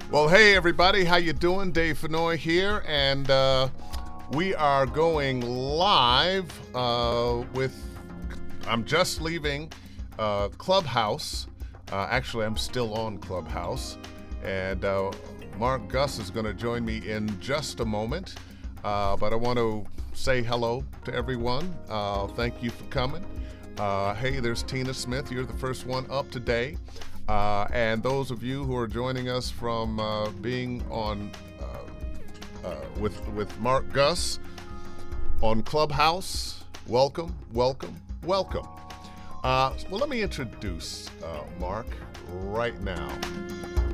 Well, hey everybody, how you doing? Dave Fennoy here, and we are going live with. I'm just leaving Clubhouse. Actually, I'm still on Clubhouse, and Marc Guss is going to join me in just a moment. But I want to say hello to everyone. Thank you for coming. Hey, there's Tina Smith. You're the first one up today. And those of you who are joining us from being on with Marc Guss on Clubhouse, welcome. Well, let me introduce Marc right now.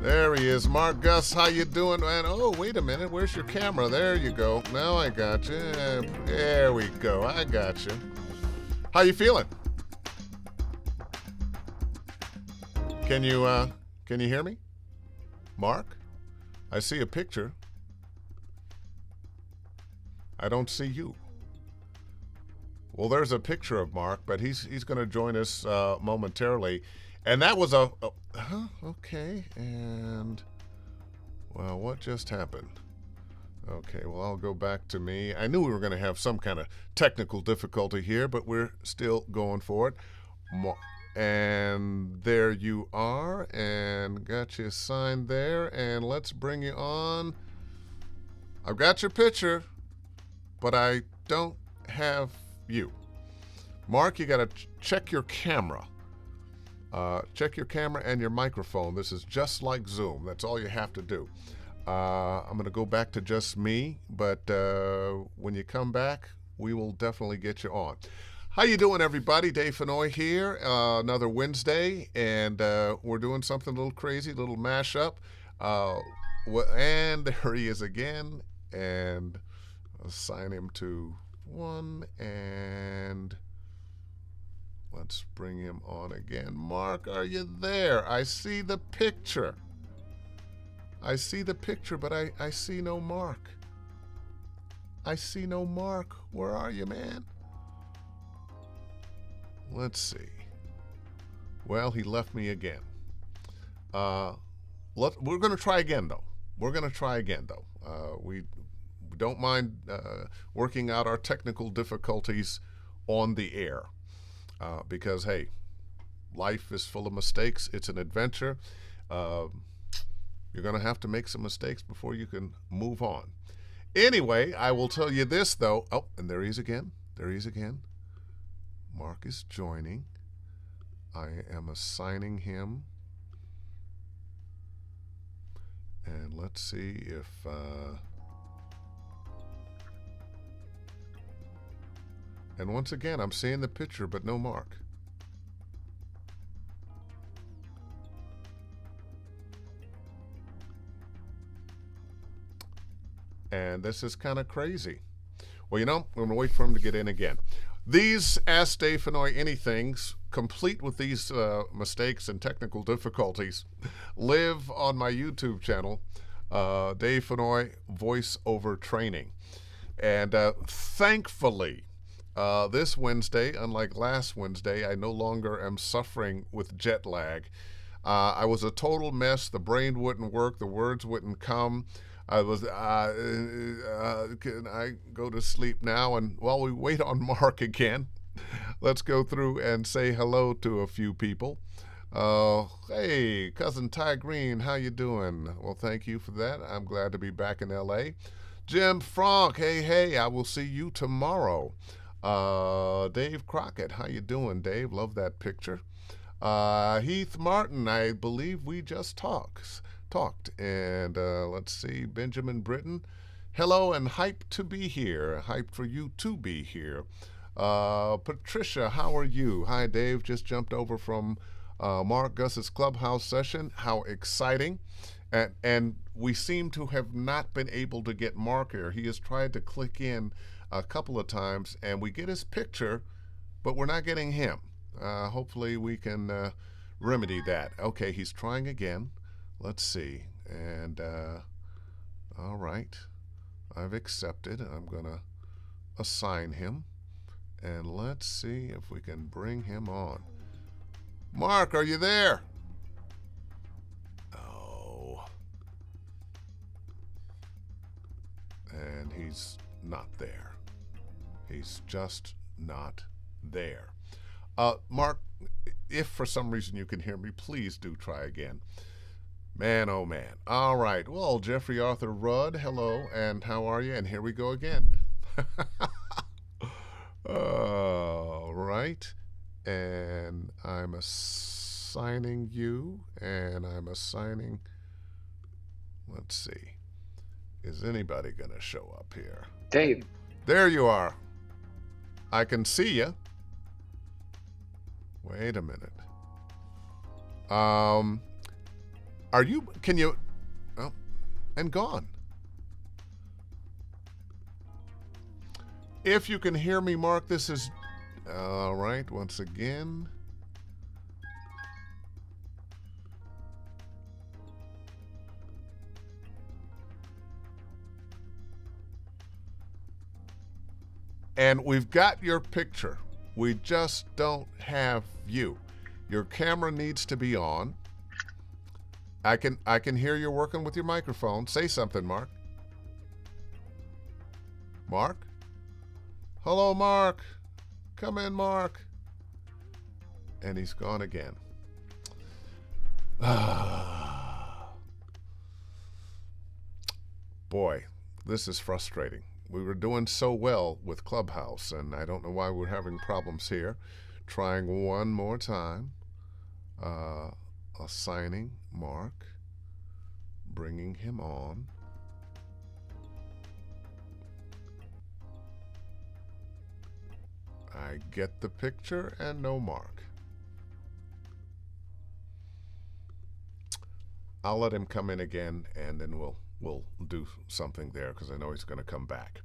There he is, Marc Guss. How you doing, man? Oh, wait a minute. Where's your camera? There you go. Now I got you. There we go. I got you. How you feeling? Can you hear me? Marc? I see a picture. I don't see you. Well, there's a picture of Marc, but he's going to join us momentarily. And that was okay. And, well, what just happened? Okay, well, I'll go back to me. I knew we were going to have some kind of technical difficulty here, but we're still going for it. And there you are, and got you signed there, and let's bring you on. I've got your picture, but I don't have you. Marc, you gotta check your camera. Check your camera and your microphone. This is just like Zoom. That's all you have to do. I'm gonna go back to just me, but when you come back, we will definitely get you on. How you doing, everybody? Dave Fennoy here, another Wednesday, and we're doing something a little crazy, a little mashup. And there he is again, and assign him to one, and let's bring him on again. Marc, are you there? I see the picture. I see the picture, but I see no Marc. I see no Marc. Where are you, man? Let's see. Well, he left me again. We're going to try again, though. We don't mind working out our technical difficulties on the air because, hey, life is full of mistakes. It's an adventure. You're going to have to make some mistakes before you can move on. Anyway, I will tell you this, though. Oh, and there he is again. Marc is joining. I am assigning him. And let's see if... And once again, I'm seeing the picture, but no Marc. And this is kind of crazy. Well, I'm going to wait for him to get in again. These Ask Dave Fennoy Anythings, complete with these mistakes and technical difficulties, live on my YouTube channel, Dave Fennoy Voiceover Training. And thankfully, this Wednesday, unlike last Wednesday, I no longer am suffering with jet lag. I was a total mess. The brain wouldn't work. The words wouldn't come. Can I go to sleep now? And while we wait on Marc again, let's go through and say hello to a few people. Hey, cousin Ty Green, how you doing? Well, thank you for that. I'm glad to be back in L.A. Jim Frank, hey, I will see you tomorrow. Dave Crockett, how you doing, Dave? Love that picture. Heath Martin, I believe we just talked. And let's see, Benjamin Britton, hello and hyped to be here. Hyped for you to be here. Patricia, how are you? Hi, Dave. Just jumped over from Marc Guss's Clubhouse session. How exciting. And we seem to have not been able to get Marc here. He has tried to click in a couple of times, and we get his picture, but we're not getting him. Hopefully we can remedy that. Okay, he's trying again. Let's see. And all right, I've accepted. I'm going to assign him. And let's see if we can bring him on. Marc, are you there? Oh, and he's not there. He's just not there. Mark, if for some reason you can hear me, please do try again. Man, oh man. All right. Well, Jeffrey Arthur Rudd, hello, and how are you? And here we go again. All right. And I'm assigning you, and I'm assigning, let's see, is anybody going to show up here? Dave. There you are. I can see you. Wait a minute. Can you, oh, and gone. If you can hear me, Mark, this is, all right, once again. And we've got your picture. We just don't have you. Your camera needs to be on. I can hear you're working with your microphone. Say something, Mark. Mark? Hello, Mark. Come in, Mark. And he's gone again. Boy, this is frustrating. We were doing so well with Clubhouse, and I don't know why we're having problems here. Trying one more time. Assigning Mark. Bringing him on. I get the picture and no Mark. I'll let him come in again, and then we'll do something there, because I know he's going to come back.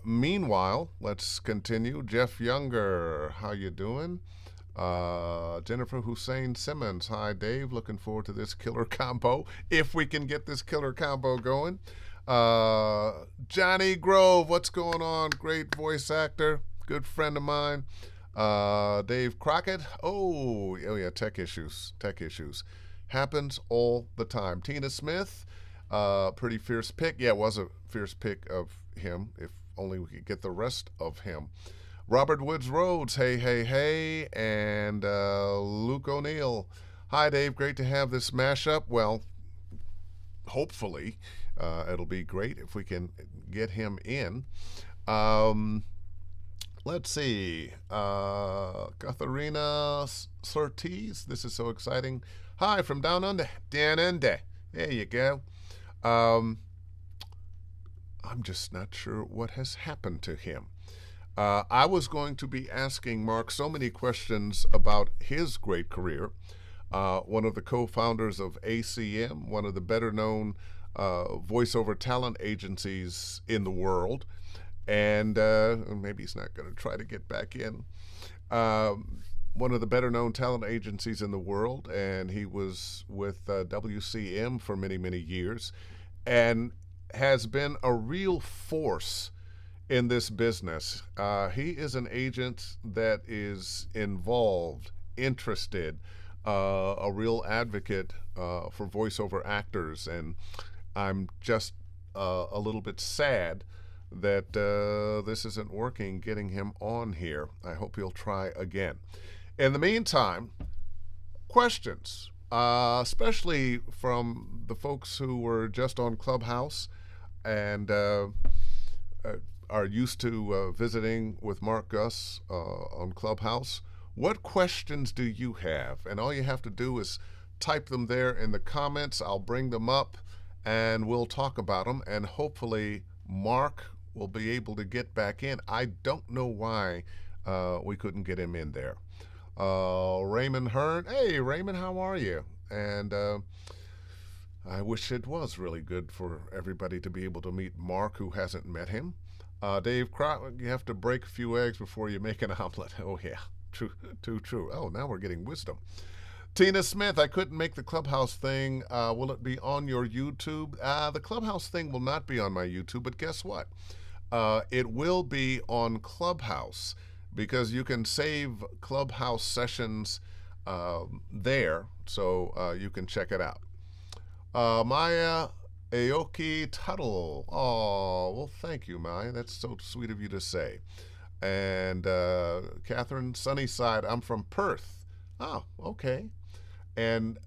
Meanwhile, let's continue. Jeff Younger, how you doing? Jennifer Hussein Simmons, hi Dave, looking forward to this killer combo, if we can get this killer combo going. Johnny Grove, what's going on? Great voice actor, good friend of mine. Dave Crockett, oh yeah, tech issues. Happens all the time. Tina Smith, pretty fierce pick. Yeah, it was a fierce pick of him. If only we could get the rest of him. Robert Woods Rhodes, hey. And Luke O'Neill, hi Dave, great to have this mashup. Well, hopefully it'll be great if we can get him in. Let's see. Katharina Surtees, this is so exciting. Hi from down under. There you go. I'm just not sure what has happened to him. I was going to be asking Mark so many questions about his great career. One of the co-founders of ACM, one of the better-known voiceover talent agencies in the world. And maybe he's not going to try to get back in. One of the better-known talent agencies in the world, and he was with WCM for many, many years, and has been a real force in this business. He is an agent that is involved, interested, a real advocate for voiceover actors, and I'm just a little bit sad that this isn't working, getting him on here. I hope he'll try again. In the meantime, questions, especially from the folks who were just on Clubhouse and are used to visiting with Marc Guss on Clubhouse. What questions do you have? And all you have to do is type them there in the comments. I'll bring them up and we'll talk about them, and hopefully Mark will be able to get back in. I don't know why we couldn't get him in there. Raymond Hearn, hey Raymond, how are you? And I wish it was really good for everybody to be able to meet Mark who hasn't met him. Dave Crock, you have to break a few eggs before you make an omelet. Oh yeah, true, too true. Oh, now we're getting wisdom. Tina Smith, I couldn't make the Clubhouse thing. Will it be on your YouTube? The Clubhouse thing will not be on my YouTube, but guess what? It will be on Clubhouse, because you can save Clubhouse sessions there, so you can check it out. Maya Aoki Tuttle. Oh, well, thank you, Mai. That's so sweet of you to say. And Catherine Sunnyside, I'm from Perth. Oh, okay. And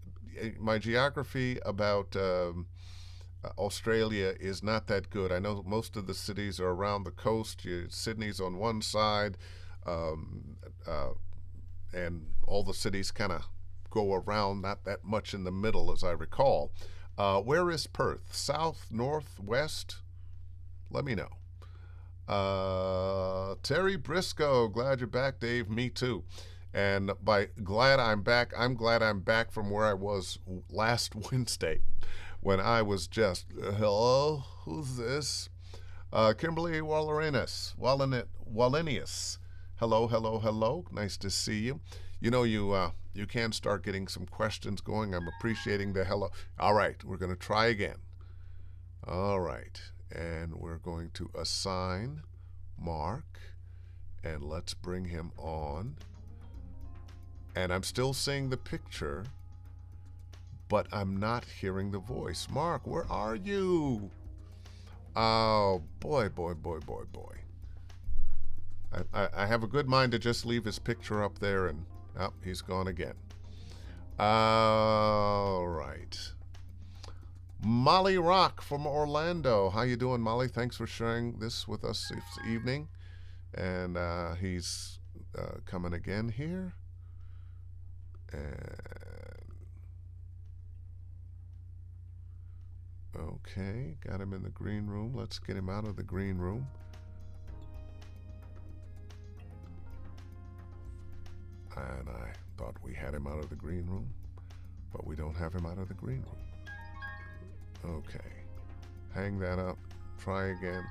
my geography about Australia is not that good. I know most of the cities are around the coast. Sydney's on one side, um, uh, and all the cities kind of go around, not that much in the middle, as I recall. Where is Perth? South, north, west? Let me know. Terry Briscoe, glad you're back, Dave. Me too. And by glad I'm back, I'm glad I'm back from where I was last Wednesday when I was just, hello, who's this? Kimberly Wallenius. Hello, hello, hello. Nice to see you. You know, you can start getting some questions going. I'm appreciating the hello. All right, we're going to try again. All right, and we're going to assign Mark, and let's bring him on. And I'm still seeing the picture, but I'm not hearing the voice. Mark, where are you? Oh, boy, boy, boy, boy, boy. I have a good mind to just leave his picture up there, and oh, he's gone again. All right. Molly Rock from Orlando. How you doing, Molly? Thanks for sharing this with us this evening. And he's coming again here. And okay, got him in the green room. Let's get him out of the green room. And I thought we had him out of the green room, but we don't have him out of the green room. Okay, hang that up, try again.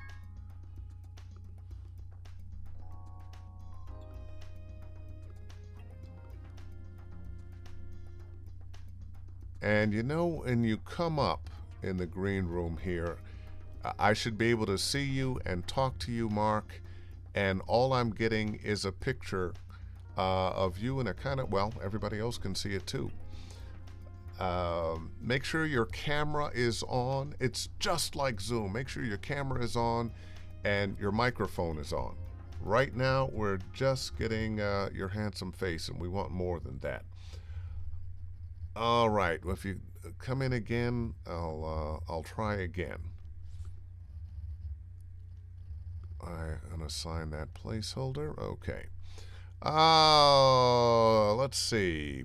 And you know, when you come up in the green room here, I should be able to see you and talk to you, Mark, and all I'm getting is a picture of you and a kind of, well, everybody else can see it too. Make sure your camera is on. It's just like Zoom. Make sure your camera is on and your microphone is on. Right now, we're just getting your handsome face, and we want more than that. All right. Well, if you come in again, I'll try again. I'm gonna assign that placeholder. Okay. Let's see.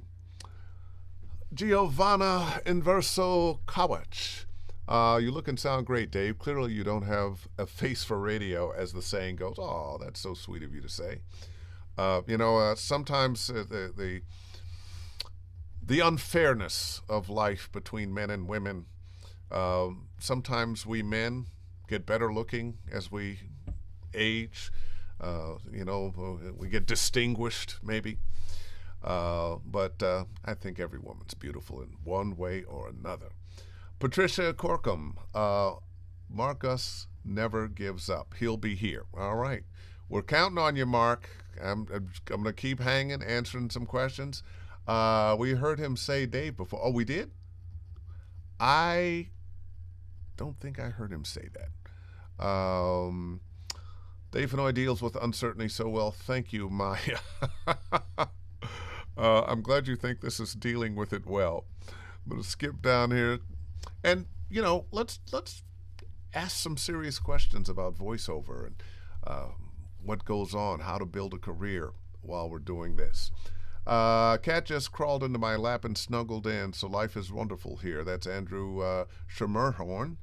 Giovanna Inverso Kawach. You look and sound great, Dave. Clearly you don't have a face for radio, as the saying goes. Oh, that's so sweet of you to say. Sometimes the unfairness of life between men and women. Sometimes we men get better looking as we age. We get distinguished, maybe. But I think every woman's beautiful in one way or another. Patricia Corkum, Marc Guss never gives up. He'll be here. All right. We're counting on you, Mark. I'm going to keep hanging, answering some questions. We heard him say Dave before. Oh, we did? I don't think I heard him say that. Dave Fennoy deals with uncertainty so well. Thank you, Maya. I'm glad you think this is dealing with it well. I'm going to skip down here. And, let's ask some serious questions about voiceover and what goes on, how to build a career while we're doing this. Cat just crawled into my lap and snuggled in, so life is wonderful here. That's Andrew Schermerhorn.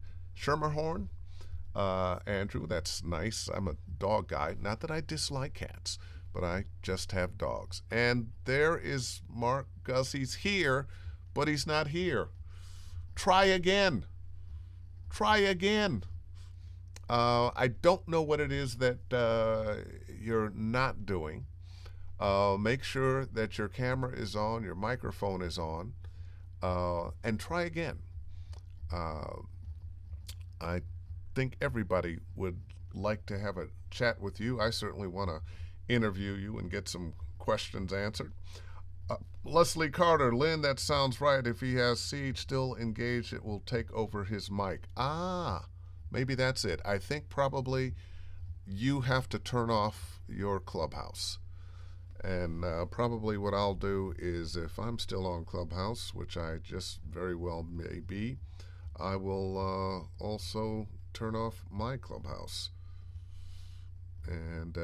Andrew, that's nice. I'm a dog guy. Not that I dislike cats, but I just have dogs. And there is Marc Guss. He's here, but he's not here. Try again. I don't know what it is that you're not doing. Make sure that your camera is on, your microphone is on, and try again. I think everybody would like to have a chat with you. I certainly want to interview you and get some questions answered. Leslie Carter, Lynn, that sounds right. If he has Siege still engaged, it will take over his mic. Ah, maybe that's it. I think probably you have to turn off your Clubhouse. And probably what I'll do is if I'm still on Clubhouse, which I just very well may be, I will also turn off my Clubhouse. And,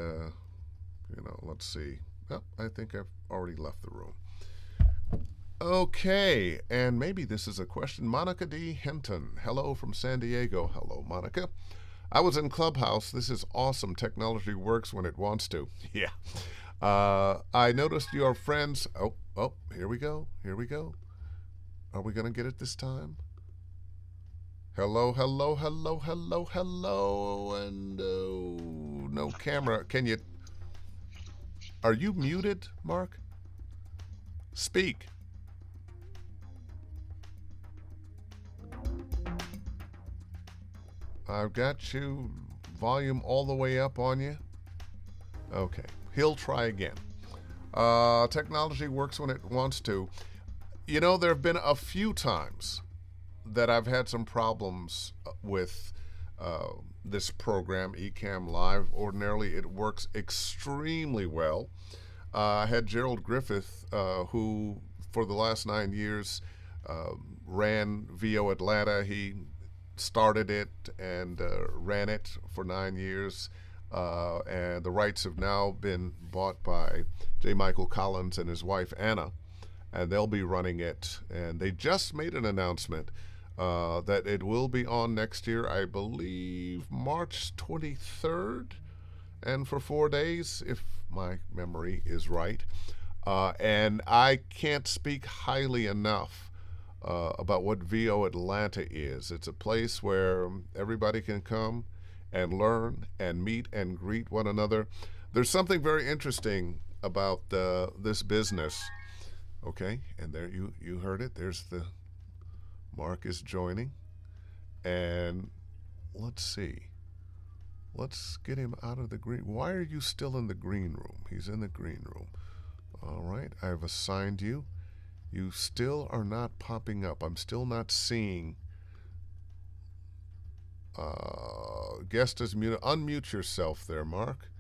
let's see. Oh, I think I've already left the room. Okay, and maybe this is a question. Monica D. Hinton. Hello from San Diego. Hello, Monica. I was in Clubhouse. This is awesome. Technology works when it wants to. Yeah. I noticed your friends. Oh, here we go. Here we go. Are we going to get it this time? Hello, hello, hello, hello, hello. And no camera. Are you muted, Mark? Speak. I've got you volume all the way up on you. Okay, he'll try again. Technology works when it wants to. You know, there have been a few times that I've had some problems with this program, Ecamm Live. Ordinarily, it works extremely well. I had Gerald Griffith, who for the last 9 years ran VO Atlanta. He started it and ran it for 9 years. And the rights have now been bought by J. Michael Collins and his wife Anna, and they'll be running it. And they just made an announcement that it will be on next year, I believe March 23rd, and for 4 days, if my memory is right. And I can't speak highly enough about what VO Atlanta is. It's a place where everybody can come and learn and meet and greet one another. There's something very interesting about this business. Okay, and there you heard it. There's the Mark is joining. And let's see. Let's get him out of the green. Why are you still in the green room? He's in the green room. All right, I've assigned you. You still are not popping up. I'm still not seeing. Guest is muted. Unmute yourself there, Mark.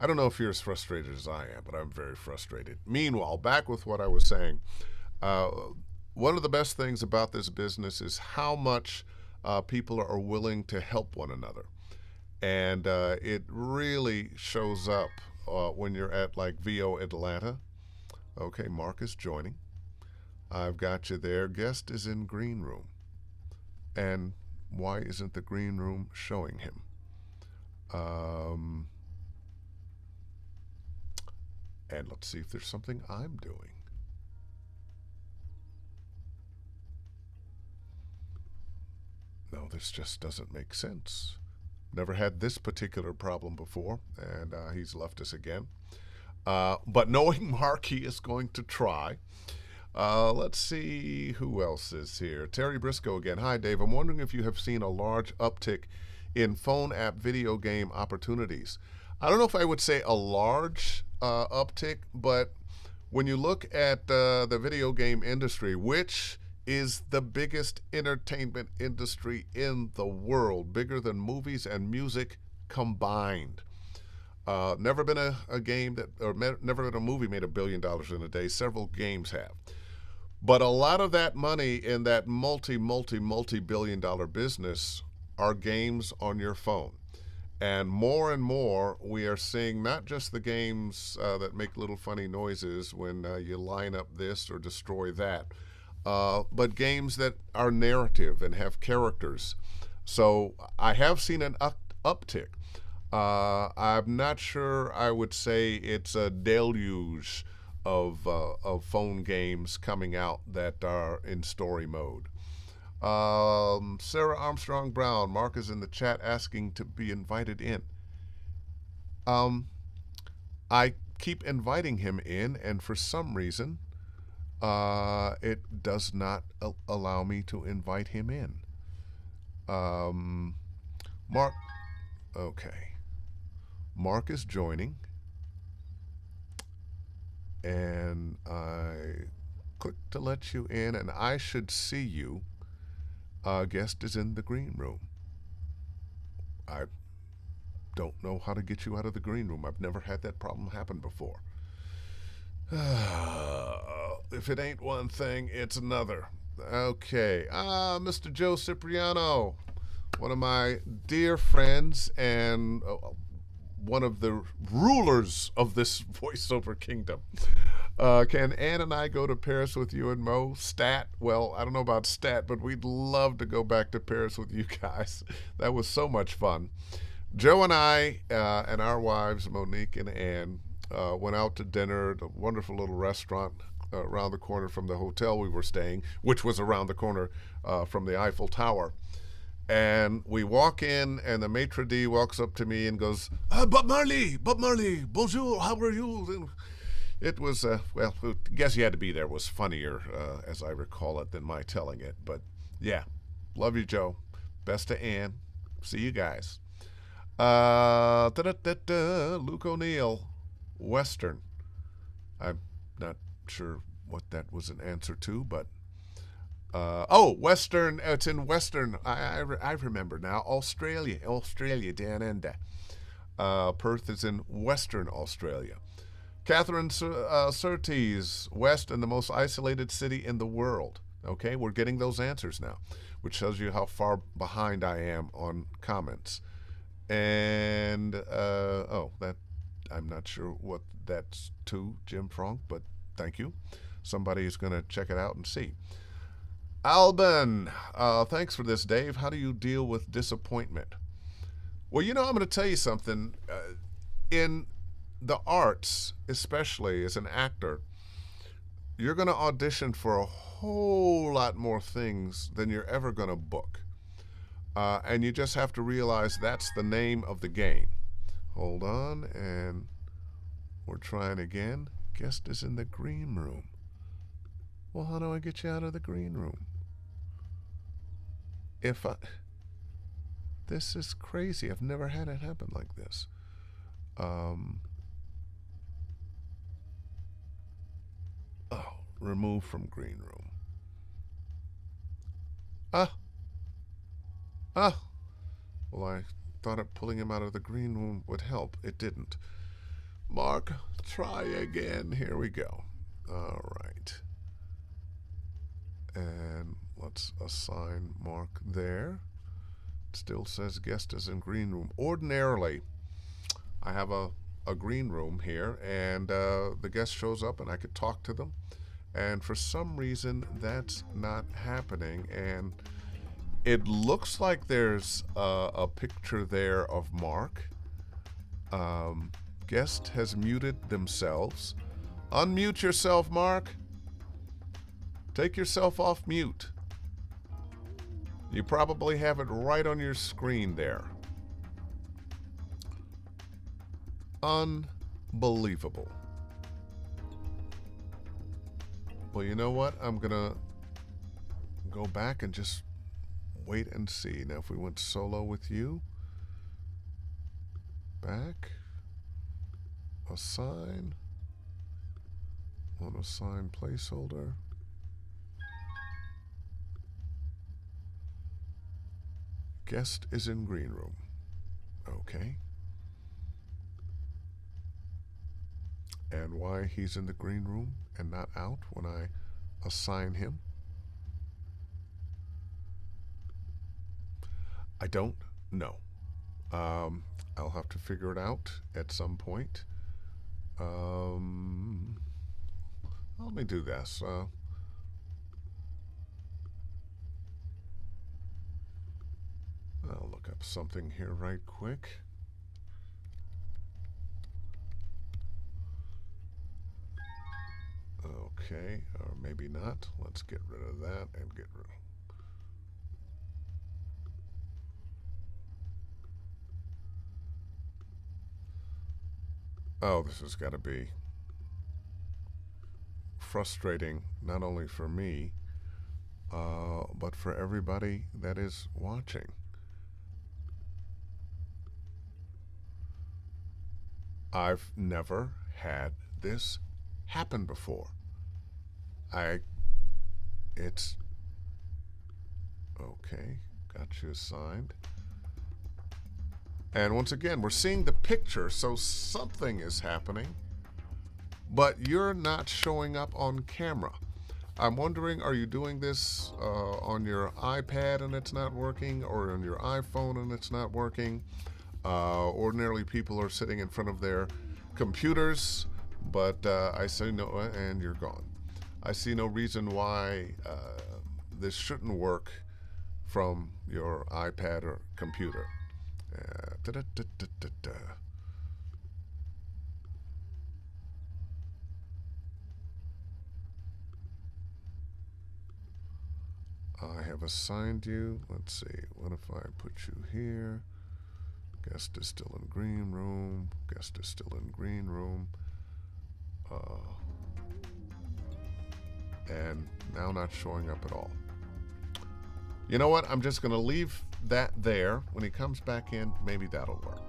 I don't know if you're as frustrated as I am, but I'm very frustrated. Meanwhile, back with what I was saying. One of the best things about this business is how much people are willing to help one another. And it really shows up when you're at like VO Atlanta. Okay, Mark is joining. I've got you there. Guest is in green room. And why isn't the green room showing him? And let's see if there's something I'm doing. No, this just doesn't make sense. Never had this particular problem before, and he's left us again. But knowing Mark, he is going to try. Let's see who else is here. Terry Briscoe again. Hi, Dave. I'm wondering if you have seen a large uptick in phone app video game opportunities. I don't know if I would say a large uptick, but when you look at the video game industry, which is the biggest entertainment industry in the world, bigger than movies and music combined. Never been a game that, or never been a movie made $1 billion in a day. Several games have. But a lot of that money in that multi-billion dollar business are games on your phone. And more, we are seeing not just the games that make little funny noises when you line up this or destroy that, but games that are narrative and have characters. So I have seen an uptick. I'm not sure I would say it's a deluge of phone games coming out that are in story mode. Sarah Armstrong Brown, Mark is in the chat asking to be invited in. I keep inviting him in, and for some reason, it does not allow me to invite him in. Mark, okay. Mark is joining. and I click to let you in, and I should see you. Guest is in the green room. I don't know how to get you out of the green room. I've never had that problem happen before. If it ain't one thing, it's another. Okay. Mr. Joe Cipriano, one of my dear friends and one of the rulers of this voiceover kingdom. Can Ann and I go to Paris with you and Mo? Stat? Well, I don't know about stat, but we'd love to go back to Paris with you guys. That was so much fun. Joe and I and our wives, Monique and Ann, went out to dinner at a wonderful little restaurant around the corner from the hotel we were staying, which was around the corner from the Eiffel Tower. And we walk in, and the maitre d' walks up to me and goes, Bob Marley, bonjour, how are you? It was, well, I guess you had to be there. It was funnier, as I recall it, than my telling it. But yeah, love you, Joe. Best to Ann. See you guys. Luke O'Neill, Western. I'm not sure what that was an answer to, but Western. It's in Western. I remember now. Australia, down under. Perth is in Western Australia. Catherine Surtees, West and the most isolated city in the world. Okay, we're getting those answers now, which tells you how far behind I am on comments. And that I'm not sure what that's to, Jim Frank, but thank you. Somebody is going to check it out and see. Alban, thanks for this, Dave. How do you deal with disappointment? Well, I'm going to tell you something. In the arts, especially as an actor, you're going to audition for a whole lot more things than you're ever going to book. And you just have to realize that's the name of the game. Hold on, and we're trying again. Guest is in the green room. Well, how do I get you out of the green room? This is crazy. I've never had it happen like this. Remove from green room. Well, I thought pulling him out of the green room would help. It didn't. Mark, try again. Here we go. All right. And let's assign Mark there. It still says guest is in green room. Ordinarily, I have a green room here, and the guest shows up and I could talk to them. And for some reason, that's not happening. And it looks like there's a picture there of Mark. Guest has muted themselves. Unmute yourself, Mark. Take yourself off mute. You probably have it right on your screen there. Unbelievable. Well, you know what? I'm going to go back and just wait and see. Now, if we went solo with you, back, assign, unassign placeholder. Guest is in green room. Okay. And why he's in the green room and not out when I assign him, I don't know. I'll have to figure it out at some point. Let me do this. I'll look up something here right quick. Okay, or maybe not. Let's get rid of that and get rid of... Oh, this has got to be frustrating, not only for me, but for everybody that is watching. I've never had this happened before. It's okay. Got you assigned. And once again, we're seeing the picture, so something is happening, but you're not showing up on camera. I'm wondering, are you doing this on your iPad and it's not working, or on your iPhone and it's not working? Ordinarily, people are sitting in front of their computers, but I see no, and you're gone. I see no reason why this shouldn't work from your iPad or computer. I have assigned you. Let's see. What if I put you here? Guest is still in green room. Guest is still in green room. And now not showing up at all. You know what? I'm just going to leave that there. When he comes back in, maybe that'll work.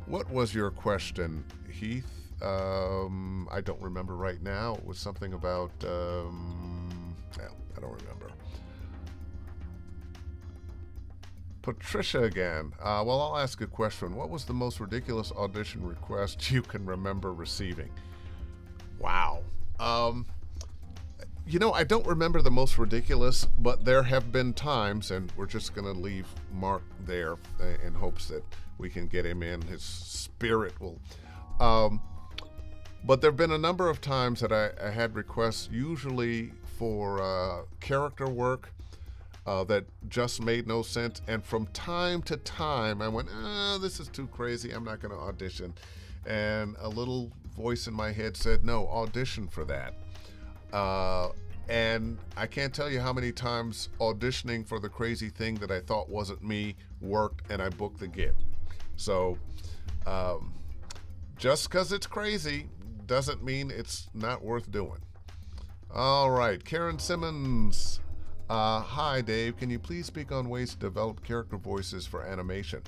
What was your question, Heath? I don't remember right now. It was something about, I don't remember. Patricia again. Well, I'll ask a question. What was the most ridiculous audition request you can remember receiving? Wow. You know, I don't remember the most ridiculous, but there have been times, and we're just going to leave Mark there in hopes that we can get him in. His spirit will. But there have been a number of times that I had requests, usually for character work that just made no sense. And from time to time, I went, this is too crazy. I'm not going to audition. And a little voice in my head said, no, audition for that. And I can't tell you how many times auditioning for the crazy thing that I thought wasn't me worked, and I booked the gig. So just because it's crazy doesn't mean it's not worth doing. All right, Karen Simmons. Hi, Dave. Can you please speak on ways to develop character voices for animation?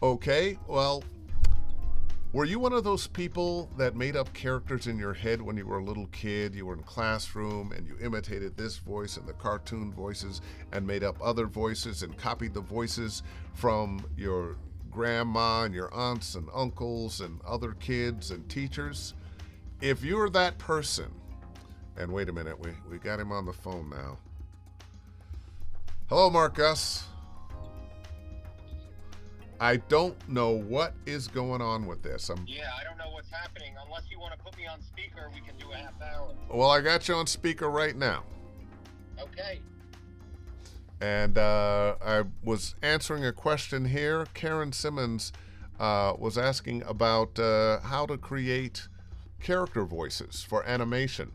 Okay, well, were you one of those people that made up characters in your head when you were a little kid? You were in classroom and you imitated this voice and the cartoon voices and made up other voices and copied the voices from your grandma and your aunts and uncles and other kids and teachers? If you're that person, and wait a minute, we got him on the phone now. Hello, Marc Guss. I don't know what is going on with this. Yeah, I don't know what's happening. Unless you want to put me on speaker, we can do a half hour. Well, I got you on speaker right now. Okay. And I was answering a question here. Karen Simmons was asking about how to create character voices for animation.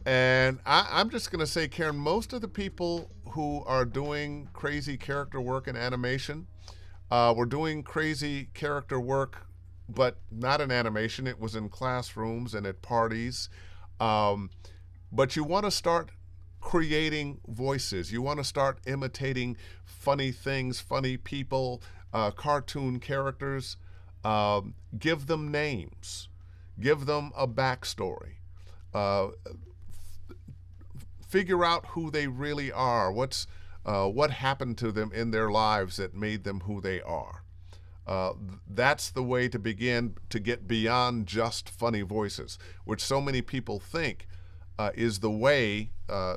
And I'm just going to say, Karen, most of the people who are doing crazy character work in animation, we're doing crazy character work, but not in animation. It was in classrooms and at parties. But you want to start creating voices. You want to start imitating funny things, funny people, cartoon characters. Give them names. Give them a backstory. Figure out who they really are. What happened to them in their lives that made them who they are. That's the way to begin to get beyond just funny voices, which so many people think is the way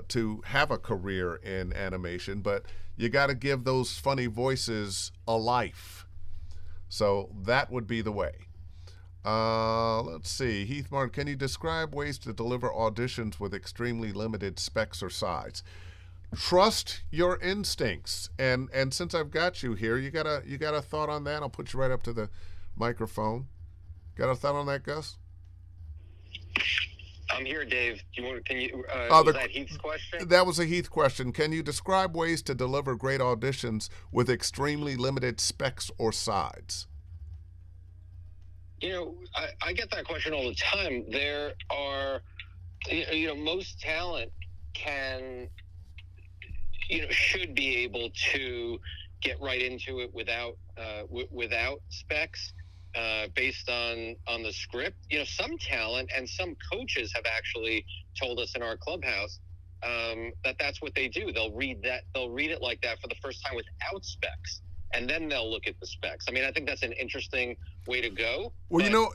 to have a career in animation, but you got to give those funny voices a life. So that would be the way. Let's see. Heath Martin, can you describe ways to deliver auditions with extremely limited specs or size? Trust your instincts. And since I've got you here, you got a thought on that? I'll put you right up to the microphone. Got a thought on that, Gus? I'm here, Dave. Was that Heath's question? That was a Heath question. Can you describe ways to deliver great auditions with extremely limited specs or size? I get that question all the time. There are, most talent should be able to get right into it without specs. based on the script. Some talent and some coaches have actually told us in our clubhouse that that's what they do. They'll read it like that for the first time without specs, and then they'll look at the specs. I mean, I think that's an interesting way to go. Well,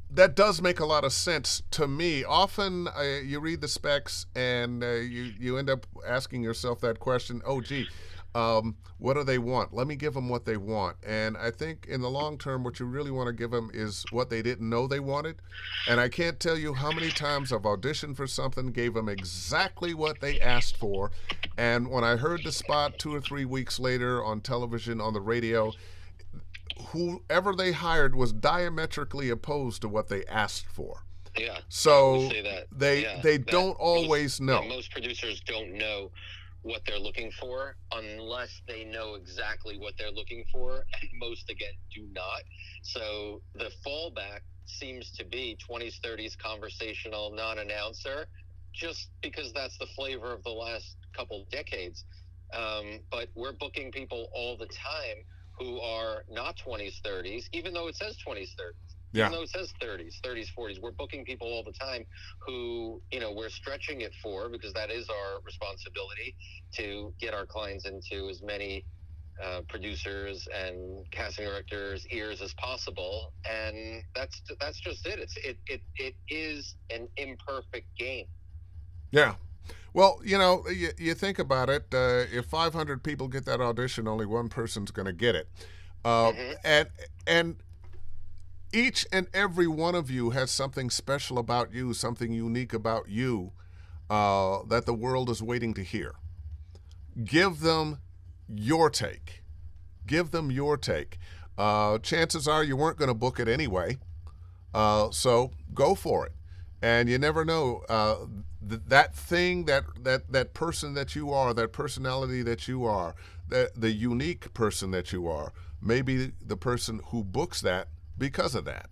that does make a lot of sense to me. Often you read the specs and you end up asking yourself that question, oh, gee, what do they want? Let me give them what they want. And I think in the long term, what you really want to give them is what they didn't know they wanted. And I can't tell you how many times I've auditioned for something, gave them exactly what they asked for. And when I heard the spot 2 or 3 weeks later on television, on the radio, whoever they hired was diametrically opposed to what they asked for. Yeah. So say that. they don't always know. Most producers don't know what they're looking for unless they know exactly what they're looking for, and most again do not. So the fallback seems to be 20s 30s conversational non-announcer, just because that's the flavor of the last couple decades. But we're booking people all the time who are not 20s 30s, even though it says 20s 30s. Yeah. Even though it says 30s 40s, we're booking people all the time who, we're stretching it for, because that is our responsibility, to get our clients into as many producers and casting directors' ears as possible. And that's just it. It is an imperfect game. Yeah. Well, you think about it. If 500 people get that audition, only one person's going to get it. And each and every one of you has something special about you, something unique about you that the world is waiting to hear. Give them your take. Give them your take. Chances are you weren't going to book it anyway, so go for it. And you never know, that thing, that person that you are, that personality that you are, the unique person that you are, maybe the person who books that because of that.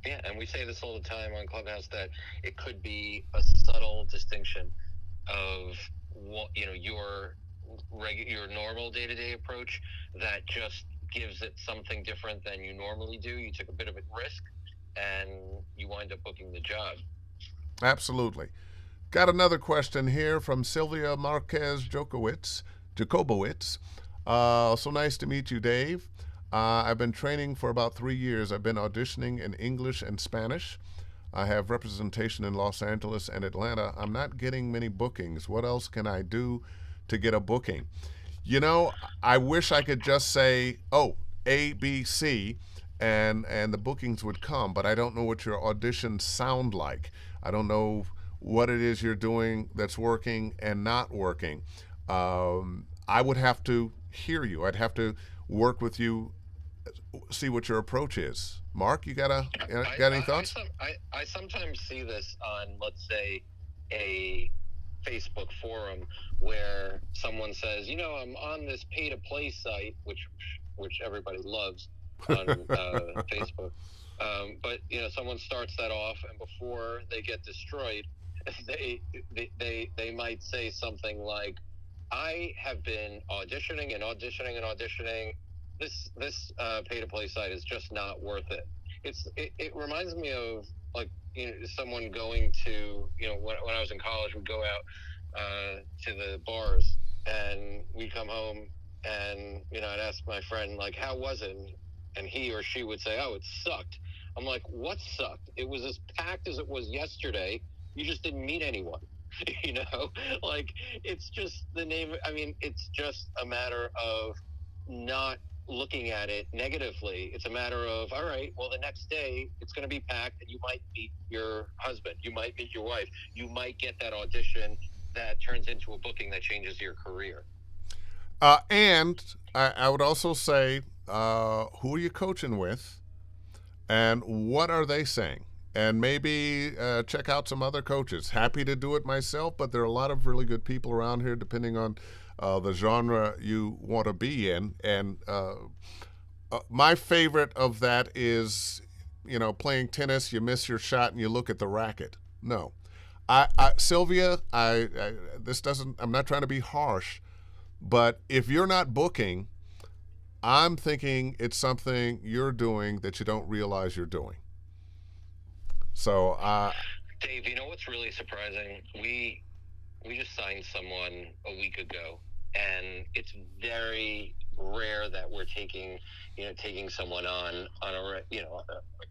Yeah, and we say this all the time on Clubhouse, that it could be a subtle distinction of what, your normal day-to-day approach that just gives it something different than you normally do. You took a bit of a risk, and you wind up booking the job. Absolutely. Got another question here from Sylvia Marquez Jacobowitz. So nice to meet you, Dave. I've been training for about 3 years. I've been auditioning in English and Spanish. I have representation in Los Angeles and Atlanta. I'm not getting many bookings. What else can I do to get a booking? I wish I could just say, A, B, C, and the bookings would come, but I don't know what your auditions sound like. I don't know what it is you're doing that's working and not working. I would have to hear you. I'd have to work with you, see what your approach is. Mark, you got any thoughts? I sometimes see this on, let's say, a Facebook forum where someone says, I'm on this pay-to-play site, which everybody loves on Facebook. But someone starts that off, and before they get destroyed, they might say something like, I have been auditioning and auditioning and auditioning. This pay-to-play site is just not worth it. It reminds me of, like, someone going to, when I was in college, we'd go out to the bars, and we'd come home, and I'd ask my friend, like, how was it? And he or she would say, oh, it sucked. I'm like, what sucked? It was as packed as it was yesterday. You just didn't meet anyone. Like, it's just the name. I mean, it's just a matter of not looking at it negatively. It's a matter of, all right, well, the next day it's going to be packed, and you might meet your husband, you might meet your wife, you might get that audition that turns into a booking that changes your career. And I would also say, who are you coaching with, and what are they saying? And maybe check out some other coaches. Happy to do it myself, but there are a lot of really good people around here, depending on the genre you want to be in. And my favorite of that is, playing tennis, you miss your shot and you look at the racket. No. Sylvia, I'm not trying to be harsh, but if you're not booking, I'm thinking it's something you're doing that you don't realize you're doing. So, Dave, you know what's really surprising? We just signed someone a week ago, and it's very rare that we're taking someone on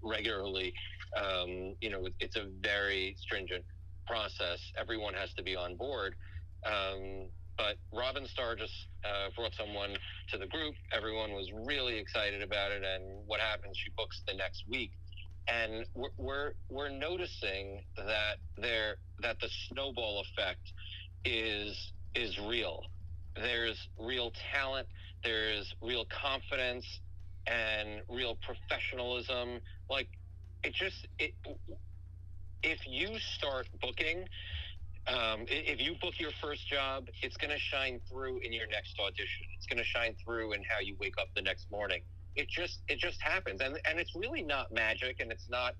regularly. It's a very stringent process. Everyone has to be on board. But Robin Starr just brought someone to the group. Everyone was really excited about it, and what happens? She books the next week, and we're noticing that the snowball effect is real. There's real talent, there's real confidence, and real professionalism. Like if you start booking, if you book your first job, it's going to shine through in your next audition. It's going to shine through in how you wake up the next morning. It just happens, and it's really not magic, and it's not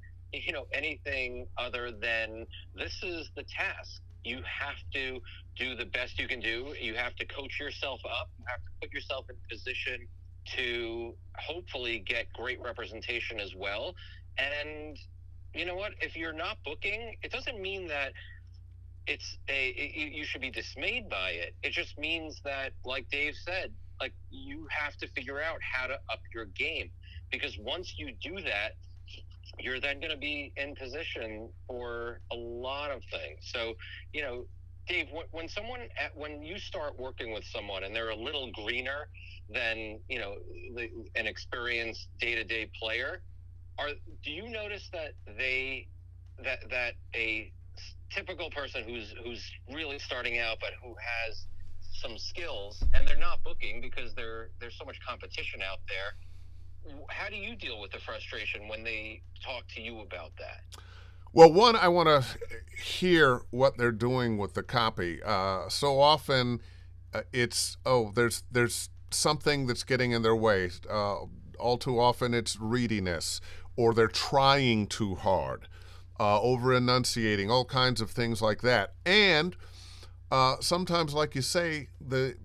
anything other than this is the task. You have to do the best you can do. You have to coach yourself up. You have to put yourself in position to hopefully get great representation as well. And you know what? If you're not booking, it doesn't mean that you should be dismayed by it. It just means that, like Dave said, like you have to figure out how to up your game, because once you do that, you're then going to be in position for a lot of things. So, Dave, when you start working with someone and they're a little greener than, an experienced day-to-day player, do you notice that that a typical person who's really starting out but who has some skills and they're not booking because there's so much competition out there, how do you deal with the frustration when they talk to you about that? well, one, I want to hear what they're doing with the copy. So often, there's something that's getting in their way. All too often, it's readiness, or they're trying too hard, over enunciating, all kinds of things like that. And sometimes, like you say, the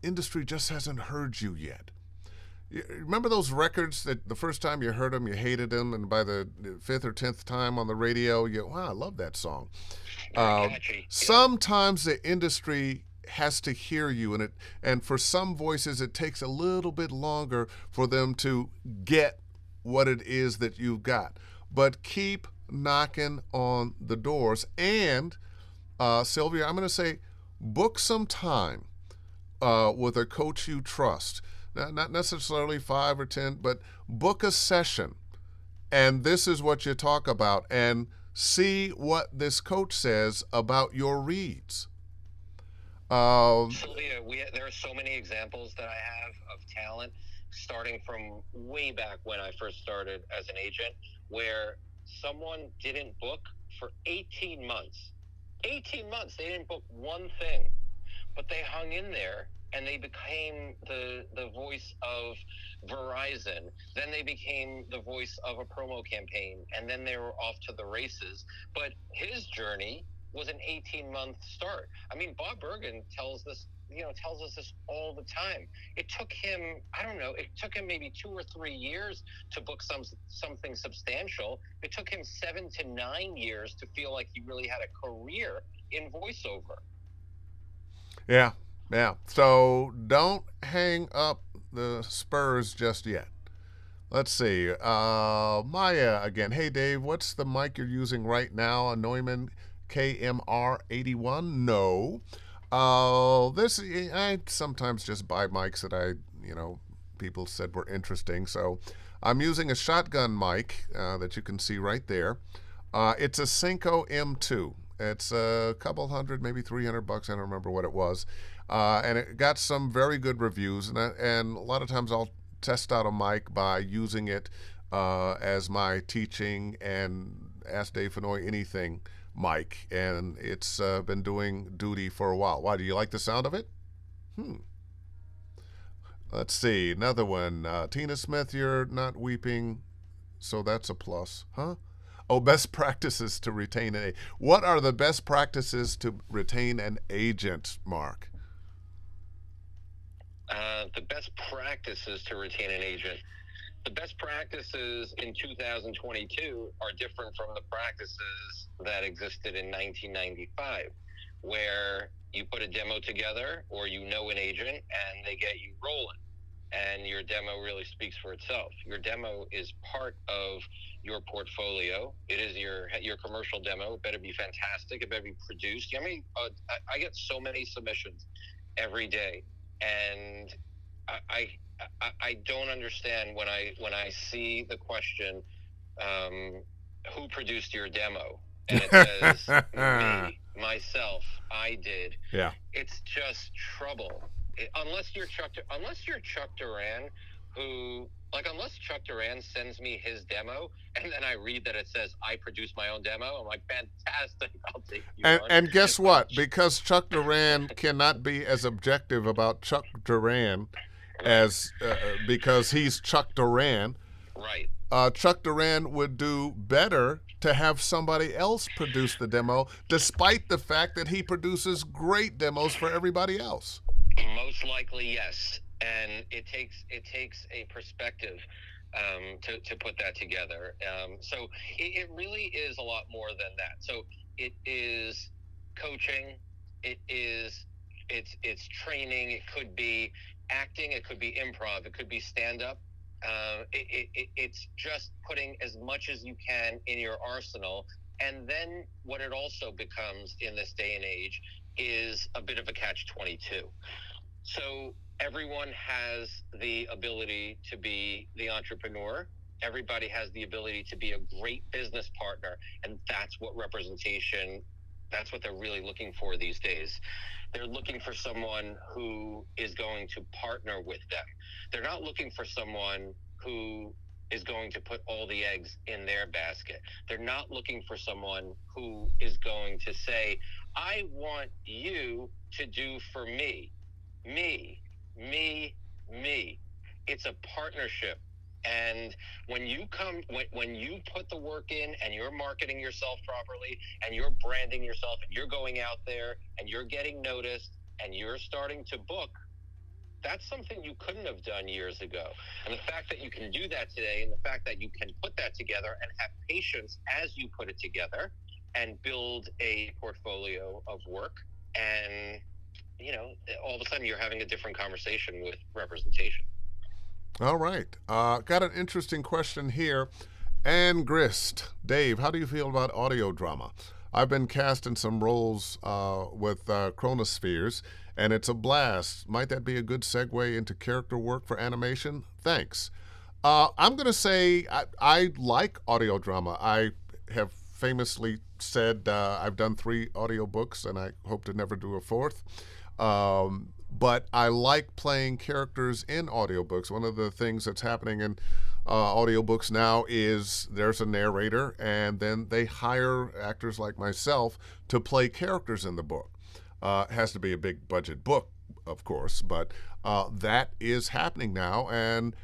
industry just hasn't heard you yet. Remember those records that the first time you heard them, you hated them, and by the fifth or 10th time on the radio, wow, I love that song. Very catchy. Sometimes the industry has to hear you, and for some voices, it takes a little bit longer for them to get what it is that you've got. But keep knocking on the doors. And Sylvia, I'm going to say, book some time with a coach you trust. Not necessarily 5 or 10, but book a session. And this is what you talk about, and see what this coach says about your reads. Sylvia, there are so many examples that I have of talent, starting from way back when I first started as an agent, where someone didn't book for 18 months. 18 months, they didn't book one thing, but they hung in there, and they became the voice of Verizon. Then they became the voice of a promo campaign, and then they were off to the races. But his journey was an 18-month start. I mean, Bob Bergen tells us this all the time. It took him, maybe 2 or 3 years to book something substantial. It took him 7 to 9 years to feel like he really had a career in voiceover. Yeah. So don't hang up the spurs just yet. Let's see. Maya again. Hey, Dave, what's the mic you're using right now? A Neumann KMR81? No. I sometimes just buy mics that people said were interesting. So I'm using a shotgun mic that you can see right there. It's a Synco M2. It's a couple hundred, maybe $300. I don't remember what it was. And it got some very good reviews. And a lot of times I'll test out a mic by using it as my teaching and Ask Dave Fennoy Anything mic. And it's been doing duty for a while. Why, do you like the sound of it? Let's see. Another one. Tina Smith, you're not weeping, so that's a plus. Huh? Oh, best practices to retain an agent. What are the best practices to retain an agent, Mark? The best practices to retain an agent. The best practices in 2022 are different from the practices that existed in 1995, where you put a demo together or you know an agent and they get you rolling. And your demo really speaks for itself. Your demo is part of your portfolio. It is your commercial demo. It better be fantastic. It better be produced. I mean, I get so many submissions every day, and I I don't understand when I see the question, who produced your demo, and it says me, myself, I did. Yeah. It's just trouble. Unless you're Chuck Duran, unless Chuck Duran sends me his demo and then I read that it says I produced my own demo, I'm like, fantastic, I'll take you on. And guess what? Because Chuck Duran cannot be as objective about Chuck Duran as because he's Chuck Duran. Right. Chuck Duran would do better to have somebody else produce the demo, despite the fact that he produces great demos for everybody else. Most likely, yes. And it takes a perspective to put that together. So it really is a lot more than that. So it is coaching. It's training. It could be acting. It could be improv. It could be stand-up. It's just putting as much as you can in your arsenal. And then what it also becomes in this day and age is a bit of a catch-22. So everyone has the ability to be the entrepreneur. Everybody has the ability to be a great business partner. And that's what that's what they're really looking for these days. They're looking for someone who is going to partner with them. They're not looking for someone who is going to put all the eggs in their basket. They're not looking for someone who is going to say, I want you to do for me. Me. It's a partnership. And when you put the work in and you're marketing yourself properly and you're branding yourself and you're going out there and you're getting noticed and you're starting to book, that's something you couldn't have done years ago. And the fact that you can do that today and the fact that you can put that together and have patience as you put it together and build a portfolio of work, and all of a sudden you're having a different conversation with representation. All right. Got an interesting question here. Ann Grist. Dave, how do you feel about audio drama? I've been cast in some roles with Chronospheres, and it's a blast. Might that be a good segue into character work for animation? Thanks. I'm going to say I like audio drama. I have famously said I've done 3 audiobooks, and I hope to never do a 4th. But I like playing characters in audiobooks. One of the things that's happening in audiobooks now is there's a narrator, and then they hire actors like myself to play characters in the book. It has to be a big budget book, of course, but that is happening now, and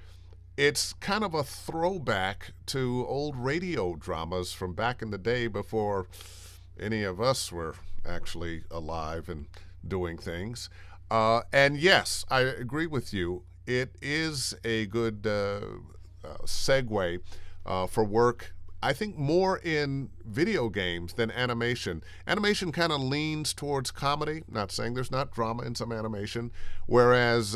it's kind of a throwback to old radio dramas from back in the day before any of us were actually alive and doing things. And yes, I agree with you. It is a good segue for work, I think, more in video games than animation. Animation kind of leans towards comedy, not saying there's not drama in some animation, whereas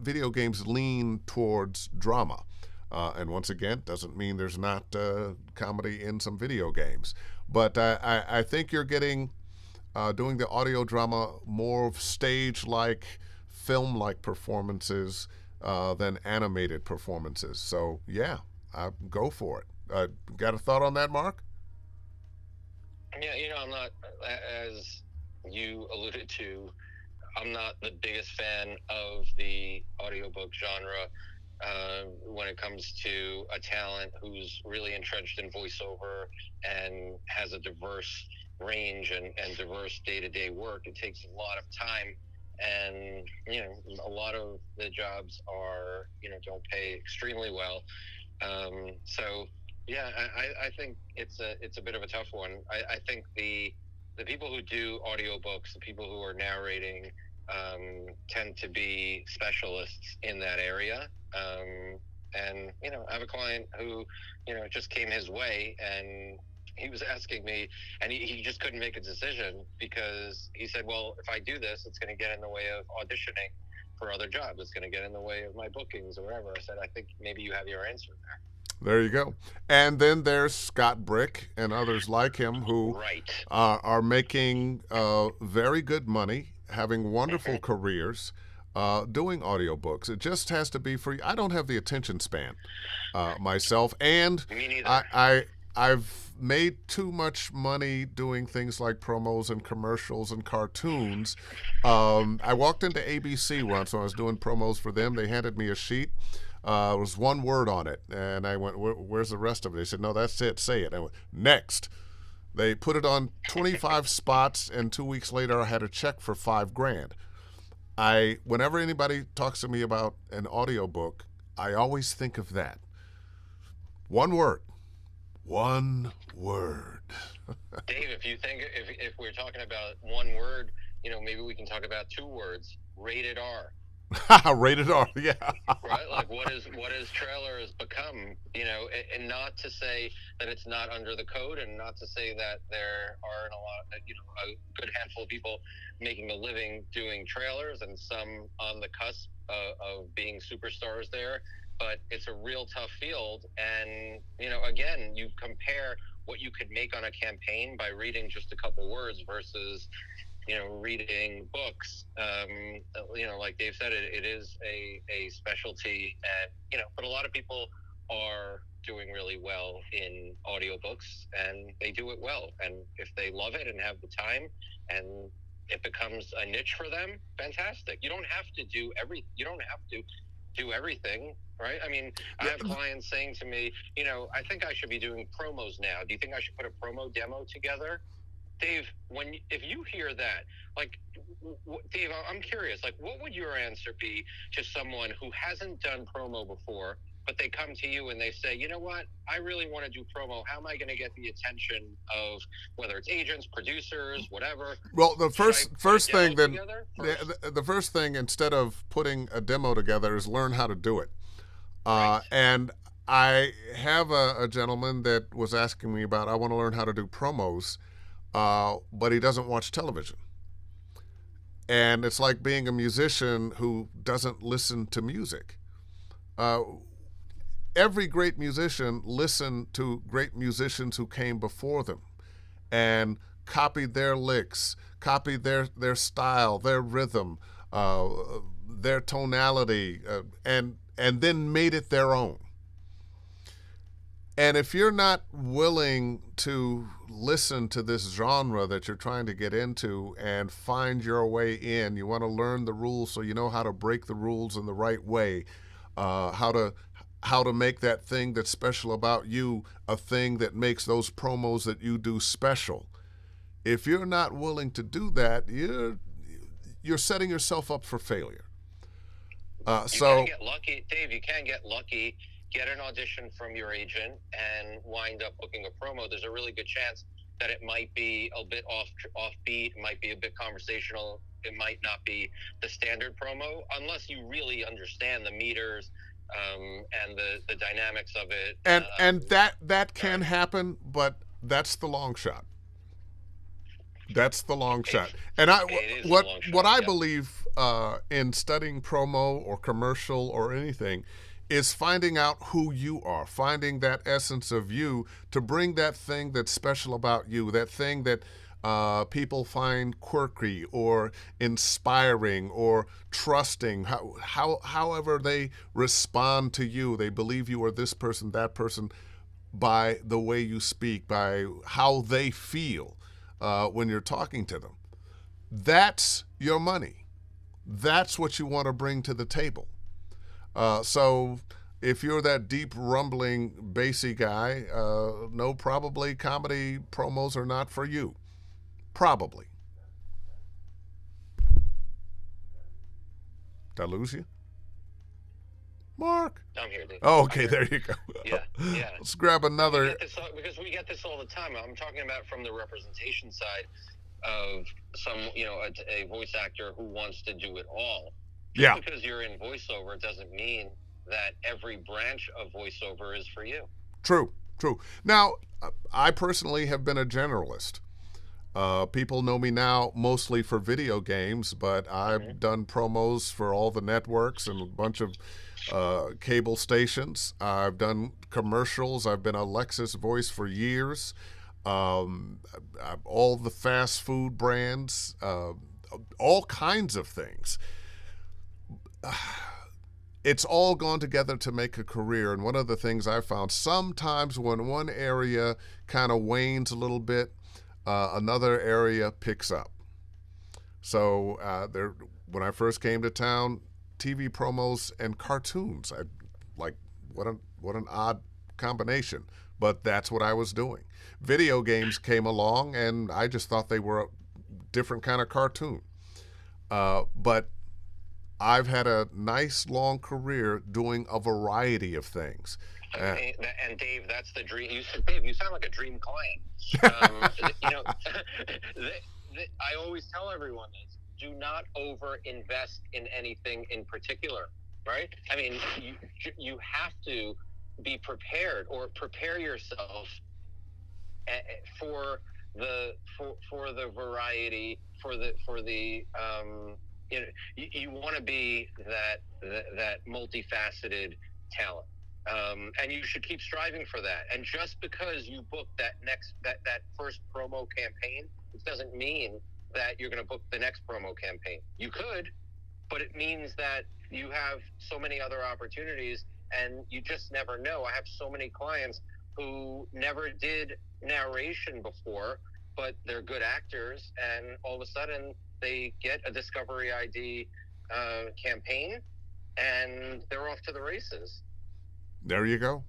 video games lean towards drama. And once again, doesn't mean there's not comedy in some video games. But I think you're getting doing the audio drama more of stage-like, film-like performances than animated performances. So, yeah, go for it. Got a thought on that, Mark? Yeah, I'm not, as you alluded to, I'm not the biggest fan of the audiobook genre when it comes to a talent who's really entrenched in voiceover and has a diverse range and diverse day-to-day work. It takes a lot of time, and a lot of the jobs are don't pay extremely well. So yeah, I think it's a bit of a tough one. I think the people who do audiobooks, the people who are narrating, tend to be specialists in that area. And, I have a client who, it just came his way, and he was asking me, and he just couldn't make a decision because he said, well, if I do this, it's going to get in the way of auditioning for other jobs. It's going to get in the way of my bookings or whatever. I said, I think maybe you have your answer there. There you go. And then there's Scott Brick and others like him who are making very good money, having wonderful careers, doing audiobooks. It just has to be for you. I don't have the attention span myself, and Me neither. I've made too much money doing things like promos and commercials and cartoons. I walked into ABC once when I was doing promos for them. They handed me a sheet. It was one word on it, and I went, where's the rest of it? They said, no, that's it, say it. I went, next. They put it on 25 spots, and 2 weeks later I had a check for $5,000. Whenever anybody talks to me about an audiobook, I always think of that. One word. One word. Dave, if you think, if we're talking about one word, maybe we can talk about 2 words. Rated R. Rated R, yeah. Right? Like what is trailers become, and not to say that it's not under the code, and not to say that there aren't a good handful of people making a living doing trailers and some on the cusp of being superstars there, but it's a real tough field. And, again, you compare what you could make on a campaign by reading just a couple words versus reading books. Like Dave said, it is a specialty, and but a lot of people are doing really well in audiobooks, and they do it well. And if they love it and have the time, and it becomes a niche for them, fantastic. You don't have to do everything, right? I mean, I have clients saying to me, I think I should be doing promos now. Do you think I should put a promo demo together? Dave, if you hear that, like, Dave, I'm curious, like, what would your answer be to someone who hasn't done promo before, but they come to you and they say, you know what, I really want to do promo. How am I going to get the attention of whether it's agents, producers, whatever? Well, the first thing, the first thing, instead of putting a demo together, is learn how to do it. Right. And I have a gentleman that was asking me about, I want to learn how to do promos. But he doesn't watch television. And it's like being a musician who doesn't listen to music. Every great musician listened to great musicians who came before them and copied their licks, copied their style, their rhythm, their tonality, and then made it their own. And if you're not willing to listen to this genre that you're trying to get into and find your way in, you want to learn the rules so you know how to break the rules in the right way, how to make that thing that's special about you a thing that makes those promos that you do special. If you're not willing to do that, you're setting yourself up for failure. You can get lucky, Dave. You can get lucky. Get an audition from your agent and wind up booking a promo. There's a really good chance that it might be a bit offbeat, it might be a bit conversational, it might not be the standard promo, unless you really understand the meters and the dynamics of it. And that can happen, but that's the long shot. That's the long shot. And what I believe in studying promo or commercial or anything is finding out who you are, finding that essence of you to bring that thing that's special about you, that thing that people find quirky or inspiring or trusting, however they respond to you. They believe you are this person, that person, by the way you speak, by how they feel when you're talking to them. That's your money. That's what you want to bring to the table. So if you're that deep, rumbling, bassy guy, no, probably comedy promos are not for you. Probably. Did I lose you? Mark? I'm here, Dave. Oh, okay, there you go. Yeah. Let's grab another. Because we get this all the time. I'm talking about from the representation side. of some, a voice actor who wants to do it all. Yeah. Just because you're in voiceover doesn't mean that every branch of voiceover is for you. True. Now, I personally have been a generalist. People know me now mostly for video games, but I've done promos for all the networks and a bunch of cable stations. I've done commercials. I've been a Lexus voice for years. All the fast food brands, all kinds of things. It's all gone together to make a career. And one of the things I found, sometimes when one area kind of wanes a little bit, another area picks up. So when I first came to town, TV promos and cartoons. I like what an odd combination, but that's what I was doing. Video games came along, and I just thought they were a different kind of cartoon. But I've had a nice long career doing a variety of things. And Dave, that's the dream. Dave, you sound like a dream client. I always tell everyone this: do not over-invest in anything in particular. Right? I mean, you have to be prepared, or prepare yourself for the variety, for the you want to be that multifaceted talent. And you should keep striving for that. And just because you book that first promo campaign, it doesn't mean that you're going to book the next promo campaign. You could, but it means that you have so many other opportunities, and you just never know. I have so many clients who never did narration before, but they're good actors, and all of a sudden they get a Discovery ID campaign, and they're off to the races. There you go.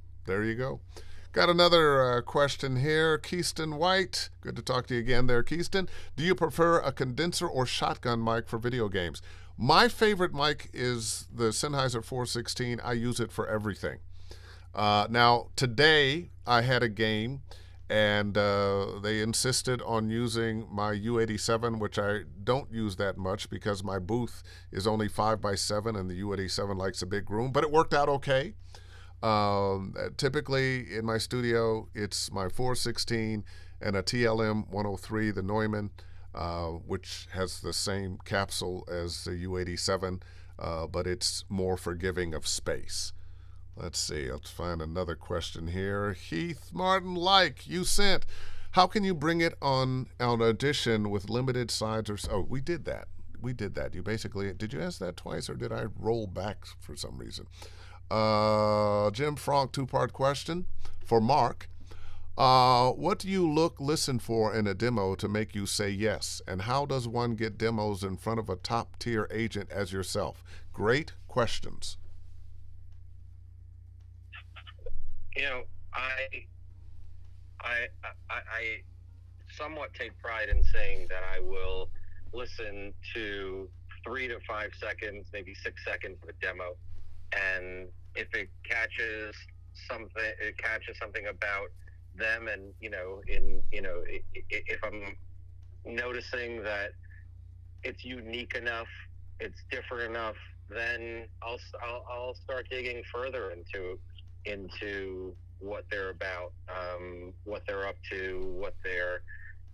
Got another question here. Keyston White. Good to talk to you again there, Keyston. Do you prefer a condenser or shotgun mic for video games? My favorite mic is the Sennheiser 416. I use it for everything. Now, today I had a game, and they insisted on using my U87, which I don't use that much because my booth is only 5x7 and the U87 likes a big room, but it worked out okay. Typically in my studio, it's my 416 and a TLM 103, the Neumann, which has the same capsule as the U87, but it's more forgiving of space. Let's see, let's find another question here. Heath Martin you sent, how can you bring it on Audition with limited sides or... Oh, we did that. You basically... Did you ask that twice, or did I roll back for some reason? Jim Frank, two-part question for Mark. What do you listen for in a demo to make you say yes? And how does one get demos in front of a top-tier agent as yourself? Great questions. I somewhat take pride in saying that I will listen to 3 to 5 seconds, maybe 6 seconds of a demo, and if it catches something about them, and if I'm noticing that it's unique enough, it's different enough, then I'll start digging further into what they're about, what they're up to, what their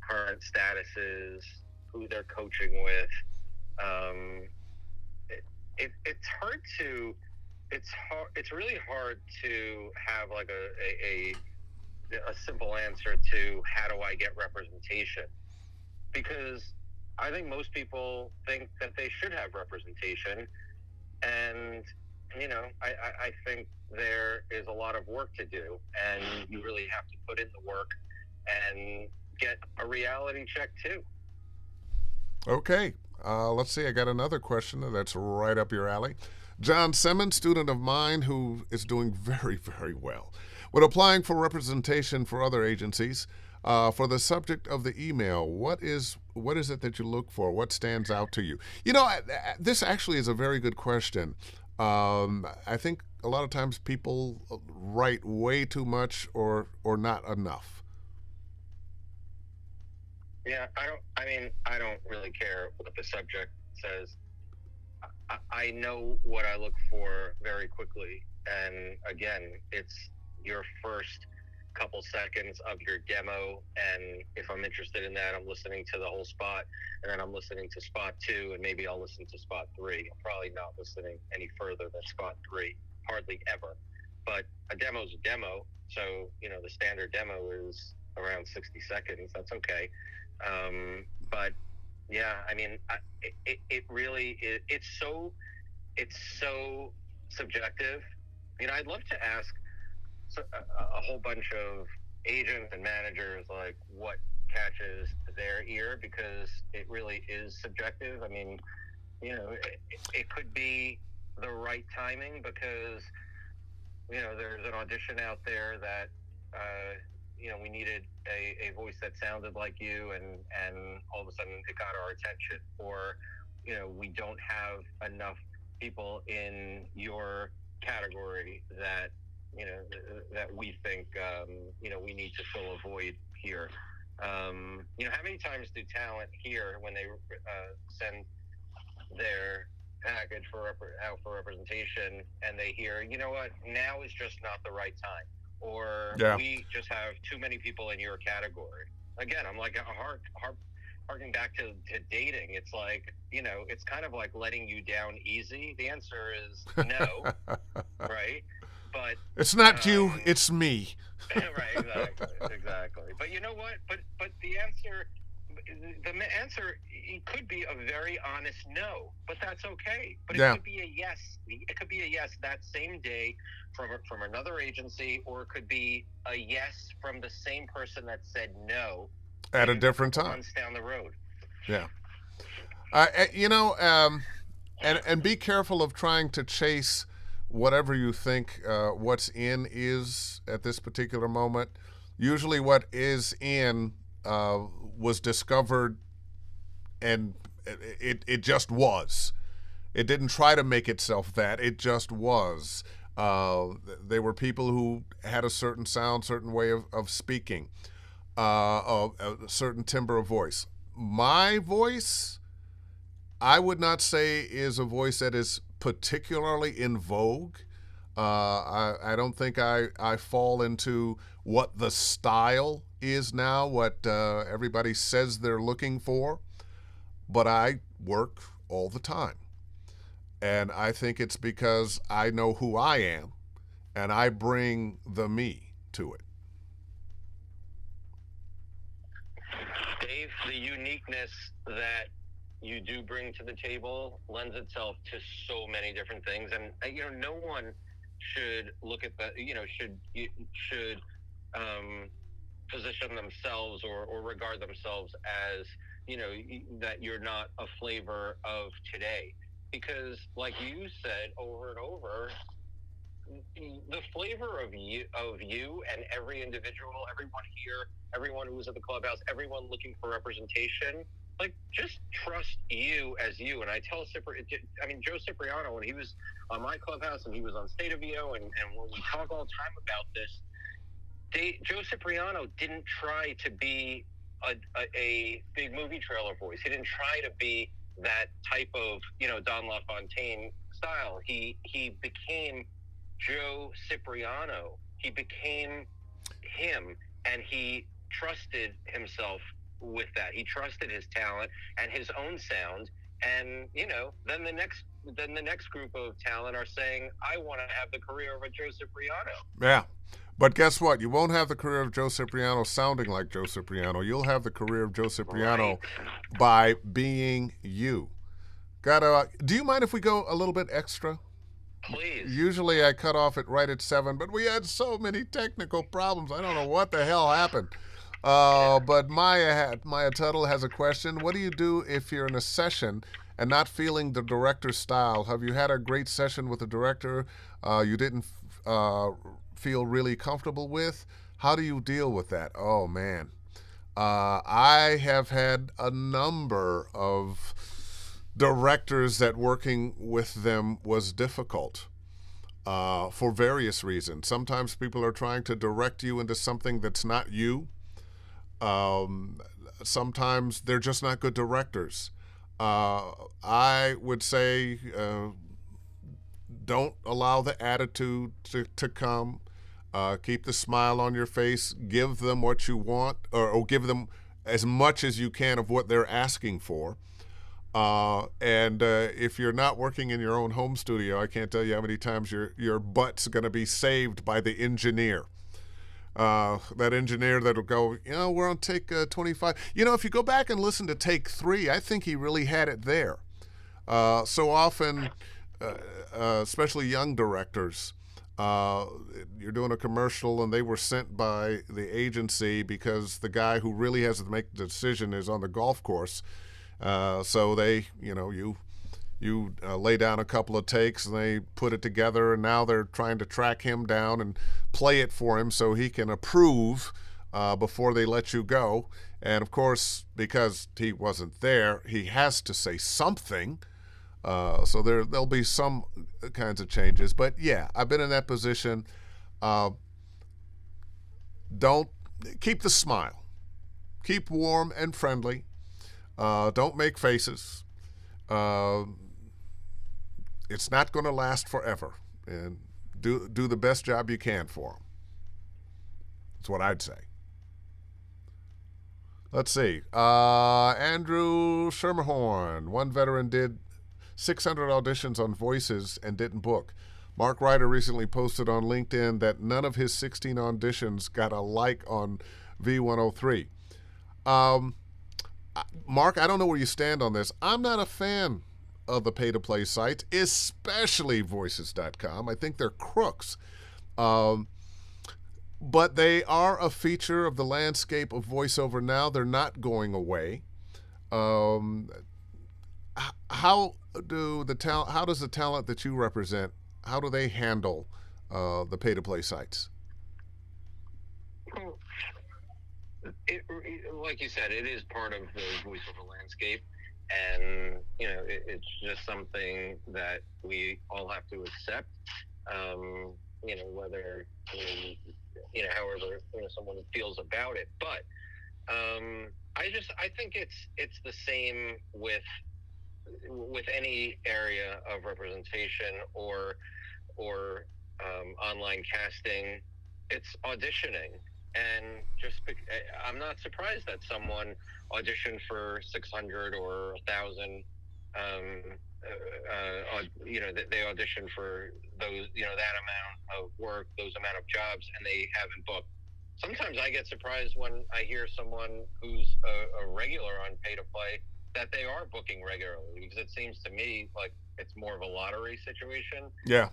current status is, who they're coaching with. It's really hard to have like a simple answer to how do I get representation, because I think most people think that they should have representation, and I think there is a lot of work to do, and you really have to put in the work and get a reality check too. Okay, let's see. I got another question that's right up your alley. John Simmons, student of mine who is doing very, very well. When applying for representation for other agencies, for the subject of the email, what is it that you look for? What stands out to you? This actually is a very good question. I think a lot of times people write way too much or not enough. Yeah, I don't really care what the subject says. I know what I look for very quickly. And again, it's your first couple seconds of your demo. And if I'm interested in that, I'm listening to the whole spot. And then I'm listening to spot 2, and maybe I'll listen to spot 3. I'm probably not listening any further than spot 3, hardly ever. But a demo's a demo. So, the standard demo is around 60 seconds. That's okay. But yeah, it really is. It's so subjective. I'd love to ask a whole bunch of agents and managers like what catches their ear, because it really is subjective. It could be the right timing because there's an audition out there that we needed a voice that sounded like you, and all of a sudden it got our attention, or we don't have enough people in your category that that we think we need to fill a void here. How many times do talent here, when they send their package out for representation, and they hear, what, now is just not the right time, or we just have too many people in your category? Again, I'm like harking back to dating. It's like, it's kind of like letting you down easy. The answer is no, right? But it's not you, it's me. Right, exactly. But you know what? But the answer, it could be a very honest no, but that's okay. But it could be a yes. It could be a yes that same day from another agency, or it could be a yes from the same person that said no at a different time, months down the road. Yeah. And be careful of trying to chase whatever you think what's in is at this particular moment. Usually what is in was discovered, and it just was. It didn't try to make itself that. It just was. They were people who had a certain sound, certain way of speaking, a certain timbre of voice. My voice, I would not say is a voice that is particularly in vogue. I don't think I fall into what the style is now, what everybody says they're looking for, but I work all the time. And I think it's because I know who I am, and I bring the me to it. Dave, the uniqueness that you do bring to the table lends itself to so many different things, and no one should look at that. Should position themselves or regard themselves as that you're not a flavor of today, because, like you said over and over, the flavor of you and every individual, everyone here, everyone who was at the clubhouse, everyone looking for representation, like, just trust you as you. And I tell Joe Cipriano, when he was on my clubhouse and he was on State of VO, and when we talk all the time about this, Joe Cipriano didn't try to be a big movie trailer voice. He didn't try to be that type of Don LaFontaine style. He became Joe Cipriano. He became him, and he trusted himself with that. He trusted his talent and his own sound, and then the next group of talent are saying, I want to have the career of a Joe Cipriano. Yeah. But guess what? You won't have the career of Joe Cipriano sounding like Joe Cipriano. You'll have the career of Joe Cipriano by being you. Do you mind if we go a little bit extra? Please. Usually I cut off right at 7, but we had so many technical problems. I don't know what the hell happened. But Maya Tuttle has a question. What do you do if you're in a session and not feeling the director's style? Have you had a great session with the director you didn't feel really comfortable with? How do you deal with that? Oh, man. I have had a number of directors that working with them was difficult for various reasons. Sometimes people are trying to direct you into something that's not you. sometimes they're just not good directors. I would say don't allow the attitude to come. Keep the smile on your face. Give them what you want, or give them as much as you can of what they're asking for. And if you're not working in your own home studio, I can't tell you how many times your butt's going to be saved by the engineer. That engineer that'll go, we're on take 25. If you go back and listen to take 3, I think he really had it there. So often, especially young directors, you're doing a commercial and they were sent by the agency because the guy who really has to make the decision is on the golf course. So they, you lay down a couple of takes and they put it together, and now they're trying to track him down and play it for him so he can approve before they let you go. And of course, because he wasn't there, he has to say something. So there'll be some kinds of changes. But yeah, I've been in that position. Don't keep the smile. Keep warm and friendly. Don't make faces. It's not going to last forever. And do the best job you can for them. That's what I'd say. Let's see. Andrew Schermerhorn. One veteran did 600 auditions on Voices and didn't book. Mark Ryder recently posted on LinkedIn that none of his 16 auditions got a like on V103. Mark, I don't know where you stand on this. I'm not a fan of the pay-to-play sites, especially Voices.com. I think they're crooks. But they are a feature of the landscape of voiceover now. They're not going away. How does the talent that you represent, how do they handle the pay-to-play sites? Like you said, it is part of the voiceover landscape, and it's just something that we all have to accept. Whether however someone feels about it, but I think it's the same with any area of representation or online casting. It's auditioning. And I'm not surprised that someone auditioned for 600 or 1,000. They auditioned for those, that amount of work, those amount of jobs, and they haven't booked. Sometimes I get surprised when I hear someone who's a regular on pay to play that they are booking regularly, because it seems to me like it's more of a lottery situation. Yeah.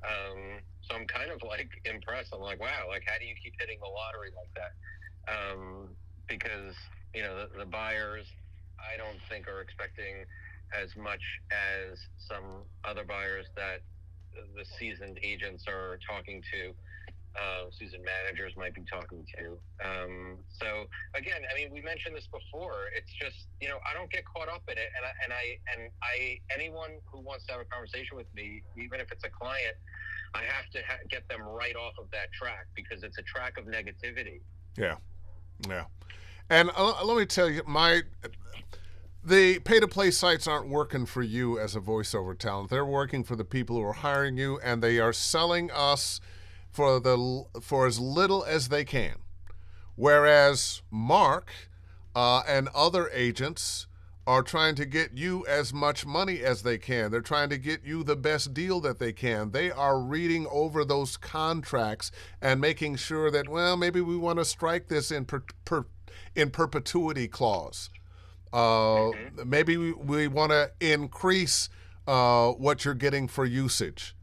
So I'm kind of impressed. I'm like, wow, how do you keep hitting the lottery like that? Because the buyers, I don't think are expecting as much as some other buyers that the seasoned agents are talking to. Seasoned managers might be talking to. So again, we mentioned this before. It's just I don't get caught up in it, and I anyone who wants to have a conversation with me, even if it's a client, I have to get them right off of that track, because it's a track of negativity. Yeah. And let me tell you, the pay-to-play sites aren't working for you as a voiceover talent. They're working for the people who are hiring you, and they are selling us for as little as they can. Whereas Mark and other agents are trying to get you as much money as they can. They're trying to get you the best deal that they can. They are reading over those contracts and making sure that, maybe we want to strike this in perpetuity clause. Maybe we want to increase what you're getting for usage.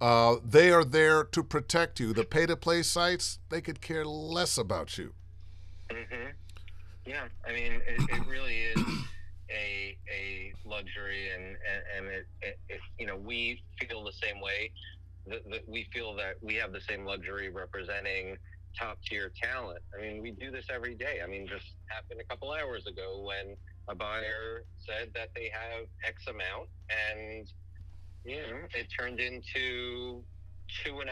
They are there to protect you. The pay-to-play sites, they could care less about you. Mm-hmm. Yeah, it really is a luxury, and we feel the same way. We feel that we have the same luxury representing top-tier talent. We do this every day. Just happened a couple hours ago when a buyer said that they have X amount, and it turned into 2.5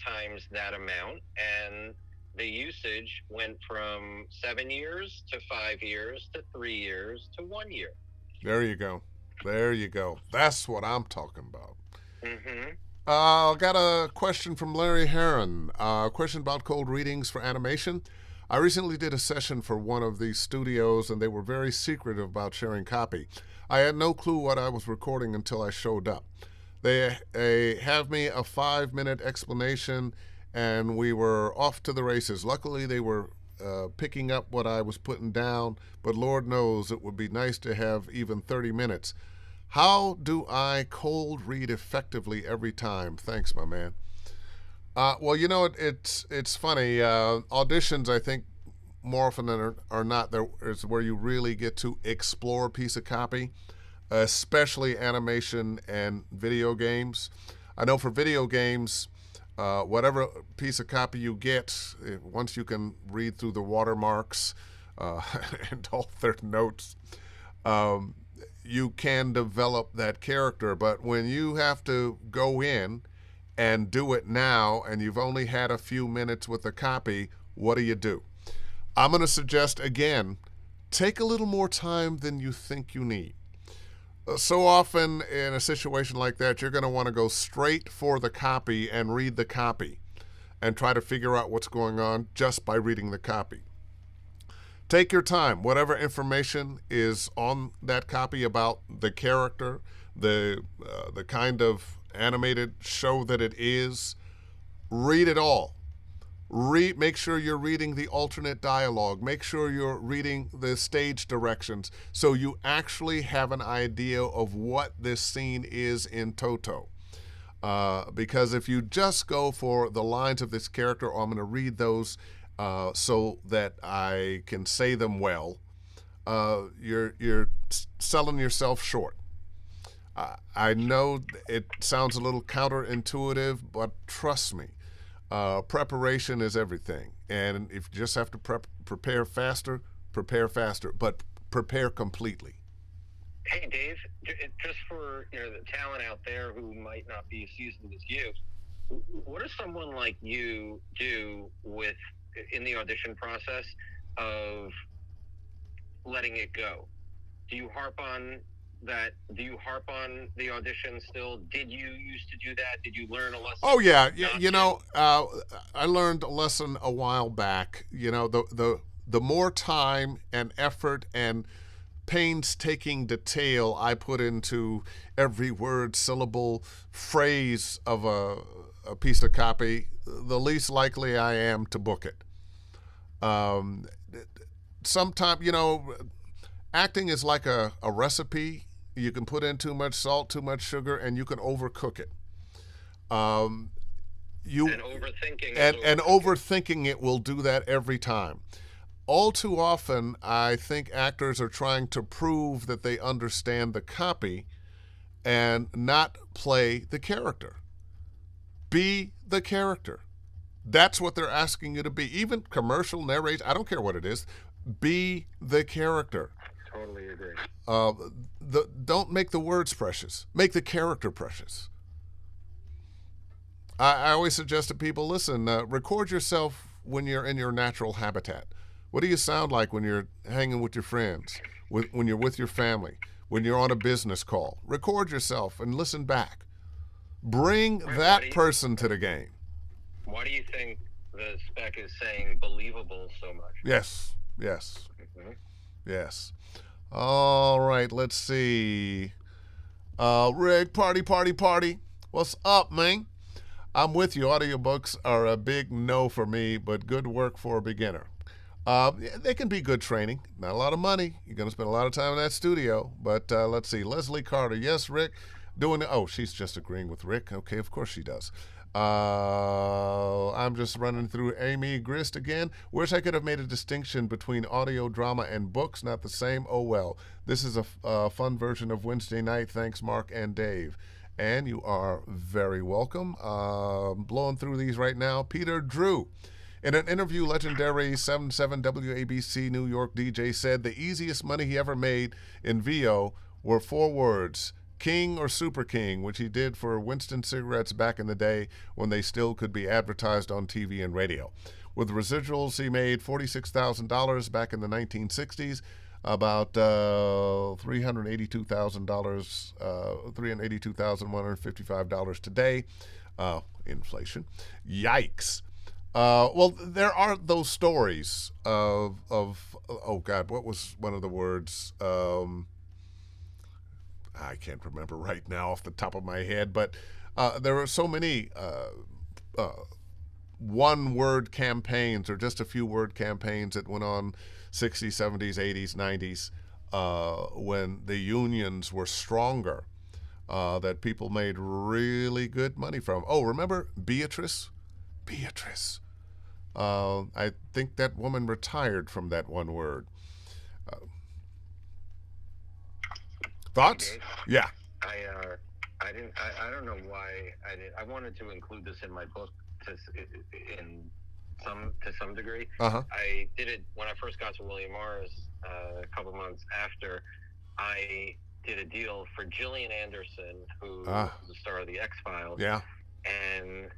times that amount, and the usage went from 7 years to 5 years to 3 years to 1 year. There you go. There you go. That's what I'm talking about. Mm-hmm. Got a question from Larry Heron. A question about cold readings for animation. I recently did a session for one of these studios, and they were very secretive about sharing copy. I had no clue what I was recording until I showed up. They have me a 5-minute explanation, and we were off to the races. Luckily, they were picking up what I was putting down, but Lord knows it would be nice to have even 30 minutes. How do I cold read effectively every time? Thanks, my man. Well, you know, it's funny. Auditions, I think, more often than are not, there is where you really get to explore a piece of copy, especially animation and video games. I know for video games, whatever piece of copy you get, once you can read through the watermarks and all their notes, you can develop that character. But when you have to go in and do it now, and you've only had a few minutes with the copy, what do? I'm going to suggest again, take a little more time than you think you need. So often in a situation like that, you're going to want to go straight for the copy and read the copy and try to figure out what's going on just by reading the copy. Take your time. Whatever information is on that copy about the character, the kind of animated show that it is, read it all. Make sure you're reading the alternate dialogue. Make sure you're reading the stage directions so you actually have an idea of what this scene is in toto. Because if you just go for the lines of this character, or I'm going to read those so that I can say them well, you're selling yourself short. I know it sounds a little counterintuitive, but trust me, preparation is everything. And if you just have to prepare faster, but prepare completely. Hey, Dave, just for the talent out there who might not be as seasoned as you, what does someone like you do in the audition process of letting it go? Do you harp on that? Do you harp on the audition still? Did you used to do that? Did you learn a lesson? Oh yeah, I learned a lesson a while back. The more time and effort and painstaking detail I put into every word, syllable, phrase of a piece of copy, the least likely I am to book it. Sometimes, acting is like a recipe. You can put in too much salt, too much sugar, and you can overcook it. And overthinking it will do that every time. All too often, I think actors are trying to prove that they understand the copy and not play the character. Be the character. That's what they're asking you to be. Even commercial narration, I don't care what it is. Be the character. Totally agree. Don't make the words precious. Make the character precious. I always suggest to people, listen, record yourself when you're in your natural habitat. What do you sound like when you're hanging with your friends, when you're with your family, when you're on a business call? Record yourself and listen back. Bring that person to the game. Why do you think the spec is saying believable so much? Yes. Mm-hmm. Yes. All right, let's see. Rick, party. What's up, man? I'm with you. Audiobooks are a big no for me, but good work for a beginner. They can be good training. Not a lot of money. You're going to spend a lot of time in that studio. But let's see. Leslie Carter. Yes, Rick. She's just agreeing with Rick. Okay, of course she does. I'm just running through Amy Grist again. Wish I could have made a distinction between audio drama and books. Not the same. Oh, well. This is a fun version of Wednesday night. Thanks, Mark and Dave. And you are very welcome. Blowing through these right now. Peter Drew. In an interview, legendary 77 WABC New York DJ said the easiest money he ever made in VO were 4 words: King or Super King, which he did for Winston cigarettes back in the day when they still could be advertised on TV and radio. With residuals, he made $46,000 back in the 1960s, about $382,000, $382,155 today. Inflation. Yikes. Well, there are those stories of oh God, what was one of the words? I can't remember right now off the top of my head, but there are so many one-word campaigns or just a few word campaigns that went on 60s, 70s, 80s, 90s when the unions were stronger that people made really good money from. Oh, remember Beatrice? Beatrice. I think that woman retired from that one word. Thoughts? Yeah. I didn't. I don't know why I did. I wanted to include this in my book in to some degree. I did it when I first got to William Morris a couple months after. I did a deal for Gillian Anderson, who was the star of the X-Files. Yeah. And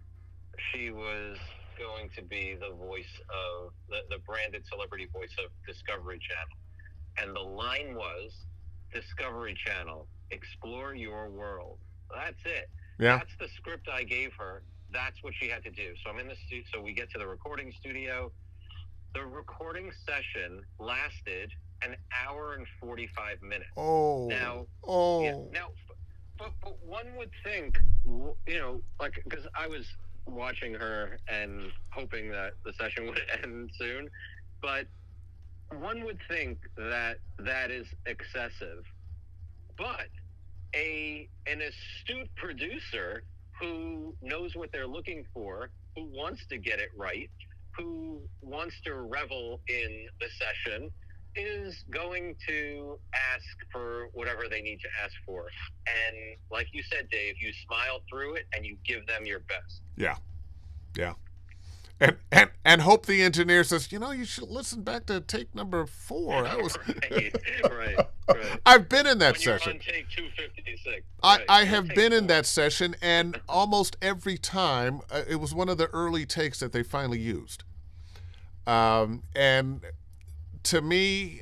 she was going to be the voice of the branded celebrity voice of Discovery Channel. And the line was, Discovery Channel, explore your world. That's it. Yeah. That's the script I gave her. That's what she had to do. So I'm in the studio. So we get to the recording studio. The recording session lasted an hour and 45 minutes. Oh. Now. Oh. Yeah, now, but one would think, like, because I was watching her and hoping that the session would end soon, but one would think that that is excessive. But an astute producer who knows what they're looking for, who wants to get it right, who wants to revel in the session, is going to ask for whatever they need to ask for. And like you said, Dave, you smile through it and you give them your best. Yeah. Yeah. And hope the engineer says, you should listen back to take number 4. That was right. I've been in that when session. You're on take 256. I have been in that session, and almost every time it was one of the early takes that they finally used. And to me,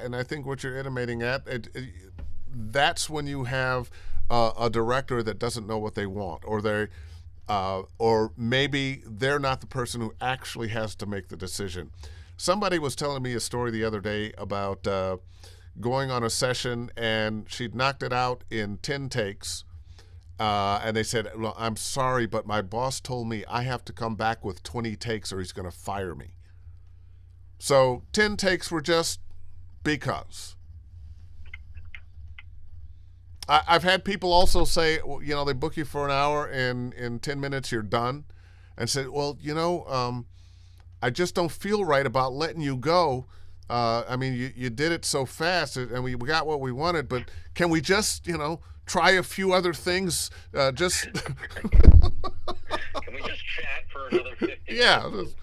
and I think what you're intimating at, that's when you have a director that doesn't know what they want, or maybe they're not the person who actually has to make the decision. Somebody was telling me a story the other day about going on a session, and she'd knocked it out in 10 takes, and they said, well, I'm sorry, but my boss told me I have to come back with 20 takes or he's going to fire me. So 10 takes were just because. I've had people also say, they book you for an hour and in 10 minutes you're done, and said, well, I just don't feel right about letting you go. I mean, you did it so fast, and we got what we wanted, but can we just, try a few other things? Just Can we just chat for another 50 yeah. minutes?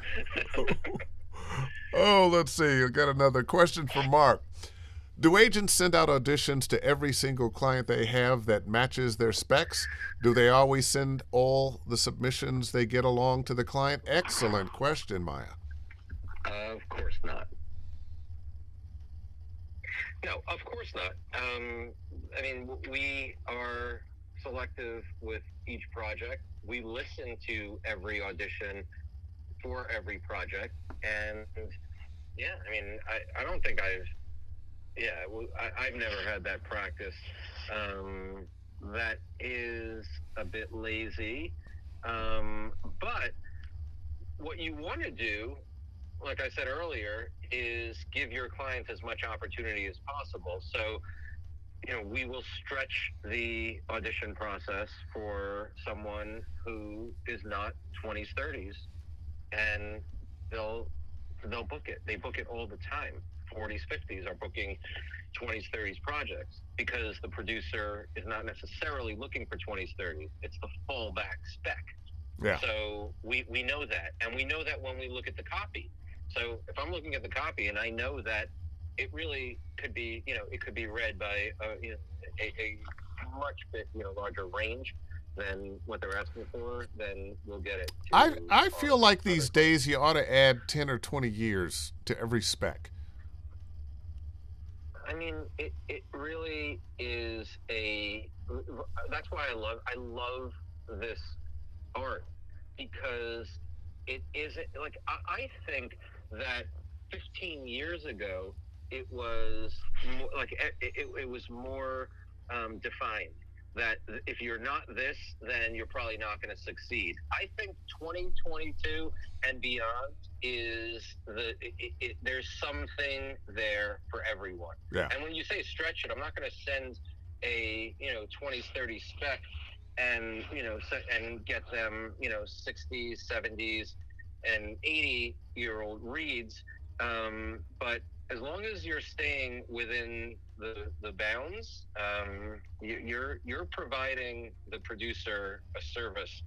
Oh, let's see. I got another question for Mark. Do agents send out auditions to every single client they have that matches their specs? Do they always send all the submissions they get along to the client? Excellent question, Maya. Of course not. No, of course not. I mean, we are selective with each project. We listen to every audition for every project. And, yeah, I mean, I don't think I've never had that practice. That is a bit lazy. But what you want to do, like I said earlier, is give your clients as much opportunity as possible. So, we will stretch the audition process for someone who is not 20s, 30s, and they'll book it. They book it all the time. 40s, 50s are booking 20s, 30s projects because the producer is not necessarily looking for 20s, 30s. It's the fallback spec. Yeah. So we know that. And we know that when we look at the copy. So if I'm looking at the copy and I know that it really could be, it could be read by a much bit, larger range than what they're asking for, then we'll get it to I feel like other these clients. days you ought to add 10 or 20 years to every spec. I mean, it really is a. That's why I love this art, because it isn't like I think that 15 years ago it was more, like it was more defined, that if you're not this, then you're probably not going to succeed. I think 2022 and beyond is there's something there for everyone. Yeah. And when you say stretch it, I'm not going to send a 20s 30 spec and and get them 60s 70s and 80-year-old reads, but as long as you're staying within the bounds, you're providing the producer a service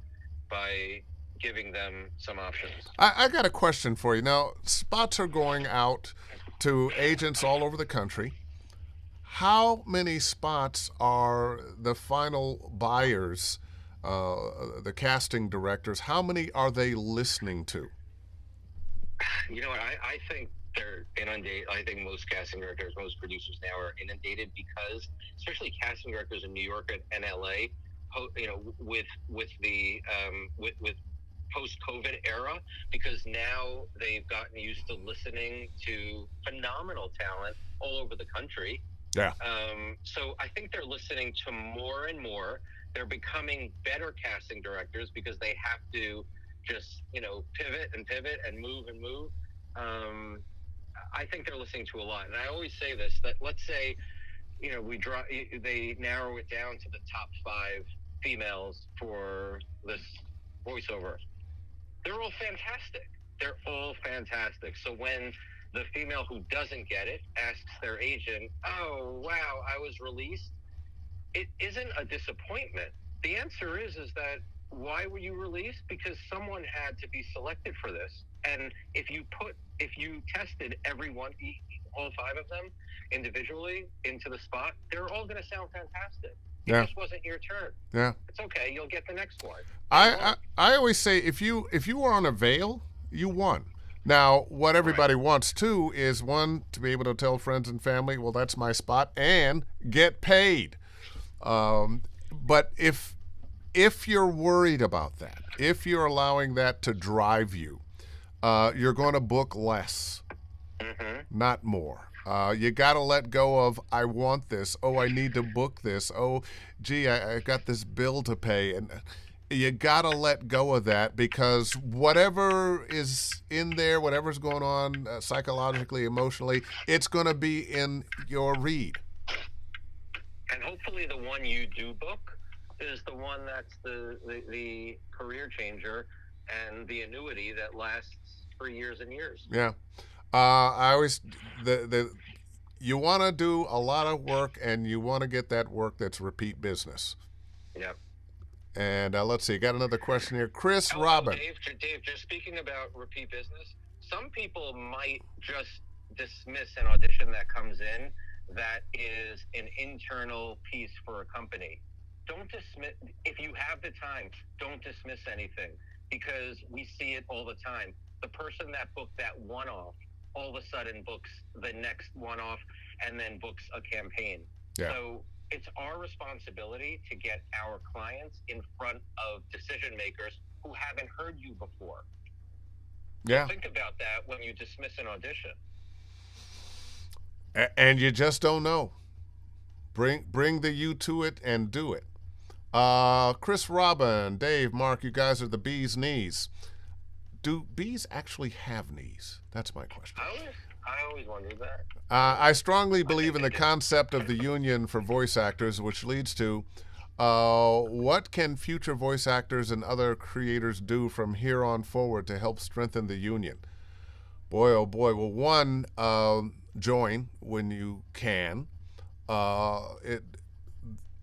by giving them some options. I got a question for you. Now, spots are going out to agents all over the country. How many spots are the final buyers, the casting directors, how many are they listening to? You know what? I think they're inundated. I think most casting directors, most producers now are inundated, because especially casting directors in New York and LA, with the with post-COVID era, because now they've gotten used to listening to phenomenal talent all over the country. Yeah. So I think they're listening to more and more. They're becoming better casting directors because they have to just pivot and move and move. I think they're listening to a lot, and I always say this: that let's say they narrow it down to the top 5 females for this voiceover. They're all fantastic. They're all fantastic. So when the female who doesn't get it asks their agent, "Oh, wow, I was released," it isn't a disappointment. The answer is that why were you released? Because someone had to be selected for this. And if you tested everyone, all 5 of them individually into the spot, they're all going to sound fantastic. It Yeah. just wasn't your turn. Yeah. It's okay. You'll get the next one. I always say if you were on a veil, you won. Now, what everybody wants too is, one, to be able to tell friends and family, well, that's my spot, and get paid. But if you're worried about that, if you're allowing that to drive you, you're going to book less, not more. You got to let go of, I want this. Oh, I need to book this. Oh, gee, I got this bill to pay. And you got to let go of that, because whatever is in there, whatever's going on psychologically, emotionally, it's going to be in your read. And hopefully the one you do book is the one that's the career changer and the annuity that lasts for years and years. Yeah. I always you want to do a lot of work, and you want to get that work that's repeat business. Yeah. And let's see, got another question here. Chris Robin. Dave, just speaking about repeat business, some people might just dismiss an audition that comes in that is an internal piece for a company. Don't dismiss. If you have the time, don't dismiss anything, because we see it all the time. The person that booked that one-off all of a sudden books the next one-off and then books a campaign. Yeah. So it's our responsibility to get our clients in front of decision makers who haven't heard you before. Yeah. So think about that when you dismiss an audition. And you just don't know. Bring the you to it and do it. Chris Robin, Dave, Mark, you guys are the bee's knees. Do bees actually have knees? That's my question. I always wondered that. I strongly believe in the concept of the union for voice actors, which leads to what can future voice actors and other creators do from here on forward to help strengthen the union? Boy, oh boy. Well, one, join when you can.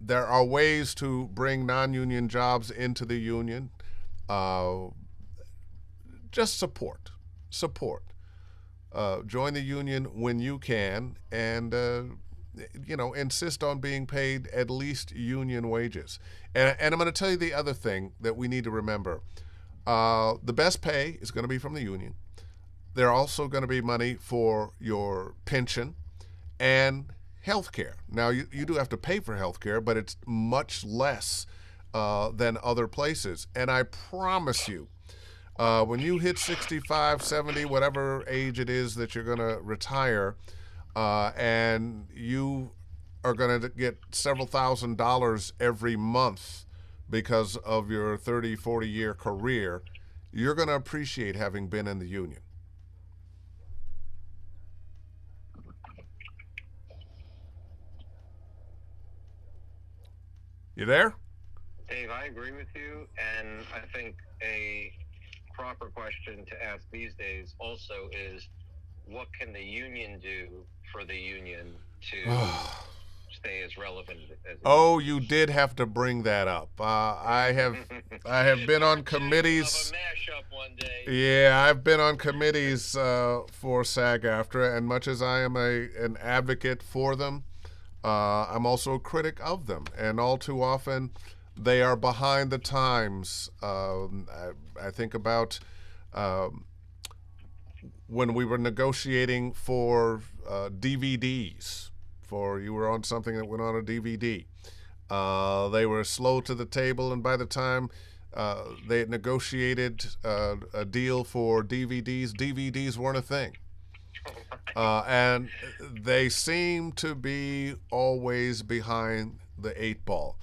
There are ways to bring non-union jobs into the union. Just support. Join the union when you can, and insist on being paid at least union wages. And I'm going to tell you the other thing that we need to remember. The best pay is going to be from the union. There are also going to be money for your pension and health care. Now, you do have to pay for health care, but it's much less than other places. And I promise you, when you hit 65, 70, whatever age it is that you're going to retire, and you are going to get several $1,000s every month because of your 30, 40-year career, you're going to appreciate having been in the union. You there? Dave, I agree with you, and I think a proper question to ask these days also is, what can the union do for the union to stay as relevant as Oh, you did have to bring that up. I have been on committees. Of a mashup one day. Yeah, I've been on committees for SAG-AFTRA, and much as I am an advocate for them, I'm also a critic of them, and all too often they are behind the times. I think about when we were negotiating for DVDs, you were on something that went on a DVD. They were slow to the table, and by the time they had negotiated a deal for DVDs weren't a thing. And they seem to be always behind the 8 ball.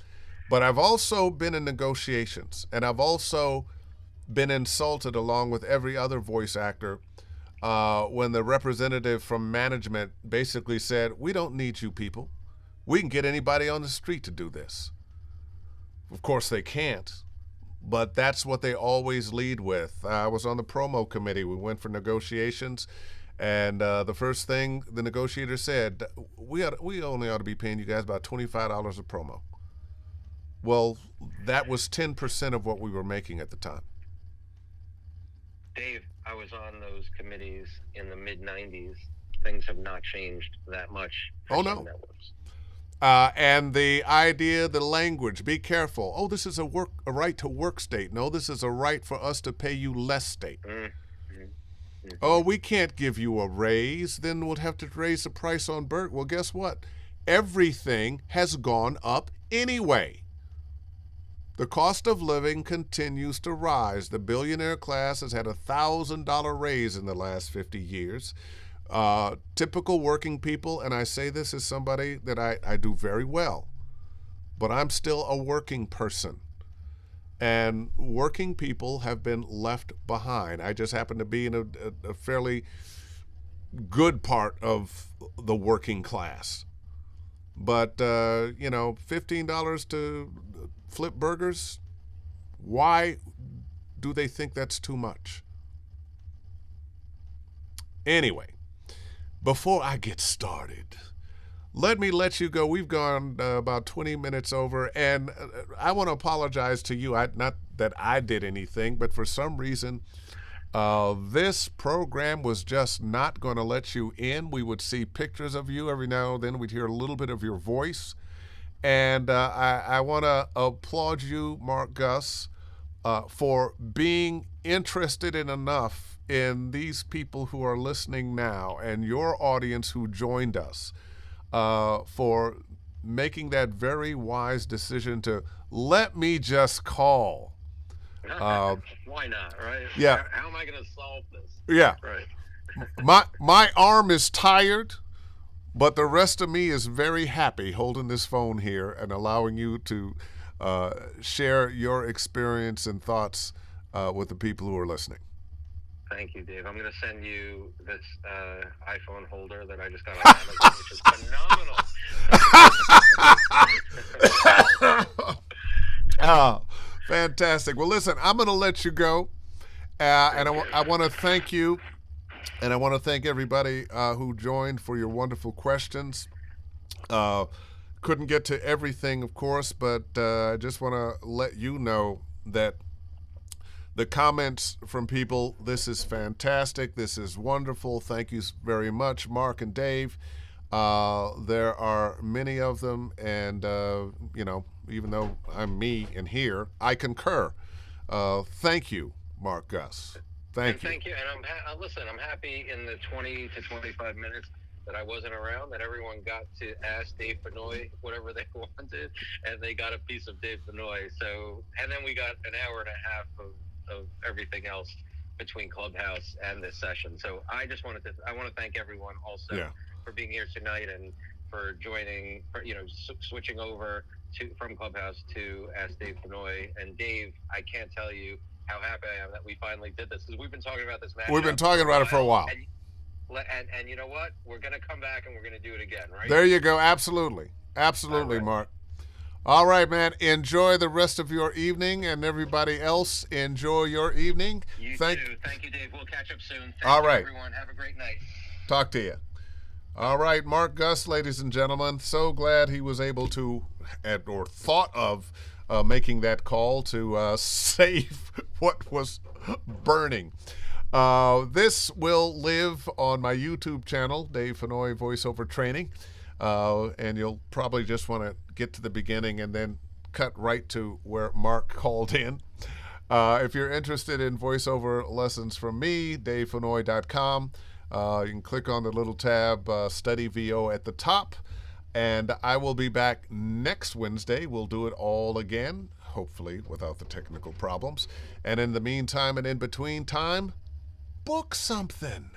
But I've also been in negotiations, and I've also been insulted along with every other voice actor when the representative from management basically said, "We don't need you people. We can get anybody on the street to do this." Of course they can't, but that's what they always lead with. I was on the promo committee. We went for negotiations, and the first thing the negotiator said, we only ought to be paying you guys about $25 a promo. Well, that was 10% of what we were making at the time. Dave, I was on those committees in the mid-90s. Things have not changed that much for Oh, some no. networks. And the idea, the language, be careful. Oh, this is a right to work state. No, this is a right for us to pay you less state. Oh, we can't give you a raise. Then we'll have to raise the price on burger. Well, guess what? Everything has gone up anyway. The cost of living continues to rise. The billionaire class has had a $1,000 raise in the last 50 years. Typical working people, and I say this as somebody that I do very well, but I'm still a working person. And working people have been left behind. I just happen to be in a fairly good part of the working class. But, $15 to flip burgers, why do they think that's too much? Anyway, before I get started, let me let you go. We've gone about 20 minutes over, and I want to apologize to you. Not that I did anything, but for some reason, this program was just not going to let you in. We would see pictures of you every now and then. We'd hear a little bit of your voice. And I want to applaud you, Marc Guss, for being interested in enough in these people who are listening now and your audience who joined us, for making that very wise decision to let me just call. Why not, right? Yeah. How am I going to solve this? Yeah. Right. My arm is tired, but the rest of me is very happy holding this phone here and allowing you to share your experience and thoughts with the people who are listening. Thank you, Dave. I'm going to send you this iPhone holder that I just got on Amazon, which is phenomenal. Oh, fantastic. Well, listen, I'm going to let you go. And I want to thank you. And I want to thank everybody who joined for your wonderful questions. Couldn't get to everything, of course, but I just want to let you know that the comments from people, this is fantastic, this is wonderful, thank you very much, Mark and Dave. There are many of them, and even though I'm me in here, I concur. Thank you, Marc Guss. Thank you. Thank you. And listen. I'm happy in the 20 to 25 minutes that I wasn't around, that everyone got to ask Dave Fennoy whatever they wanted, and they got a piece of Dave Fennoy. So, and then we got an hour and a half of everything else between Clubhouse and this session. So I want to thank everyone also for being here tonight and for joining, switching over from Clubhouse to Ask Dave Fennoy. And Dave, I can't tell you how happy I am that we finally did this, because we've been talking about this match. We've been talking about it for a while. And you know what? We're going to come back and we're going to do it again, right? There you go. Absolutely. Absolutely, right. Marc. All right, man. Enjoy the rest of your evening, and everybody else, enjoy your evening. You too. Thank you, Dave. We'll catch up soon. All right. Everyone. Have a great night. Talk to you. All right, Marc Guss, ladies and gentlemen. So glad he was able to, or thought of, making that call to save what was burning. This will live on my YouTube channel, Dave Fennoy Voiceover Training, and you'll probably just want to get to the beginning and then cut right to where Marc called in. If you're interested in voiceover lessons from me, davefennoy.com. You can click on the little tab, Study VO at the top, and I will be back next Wednesday. We'll do it all again, hopefully without the technical problems. And in the meantime and in between time, book something.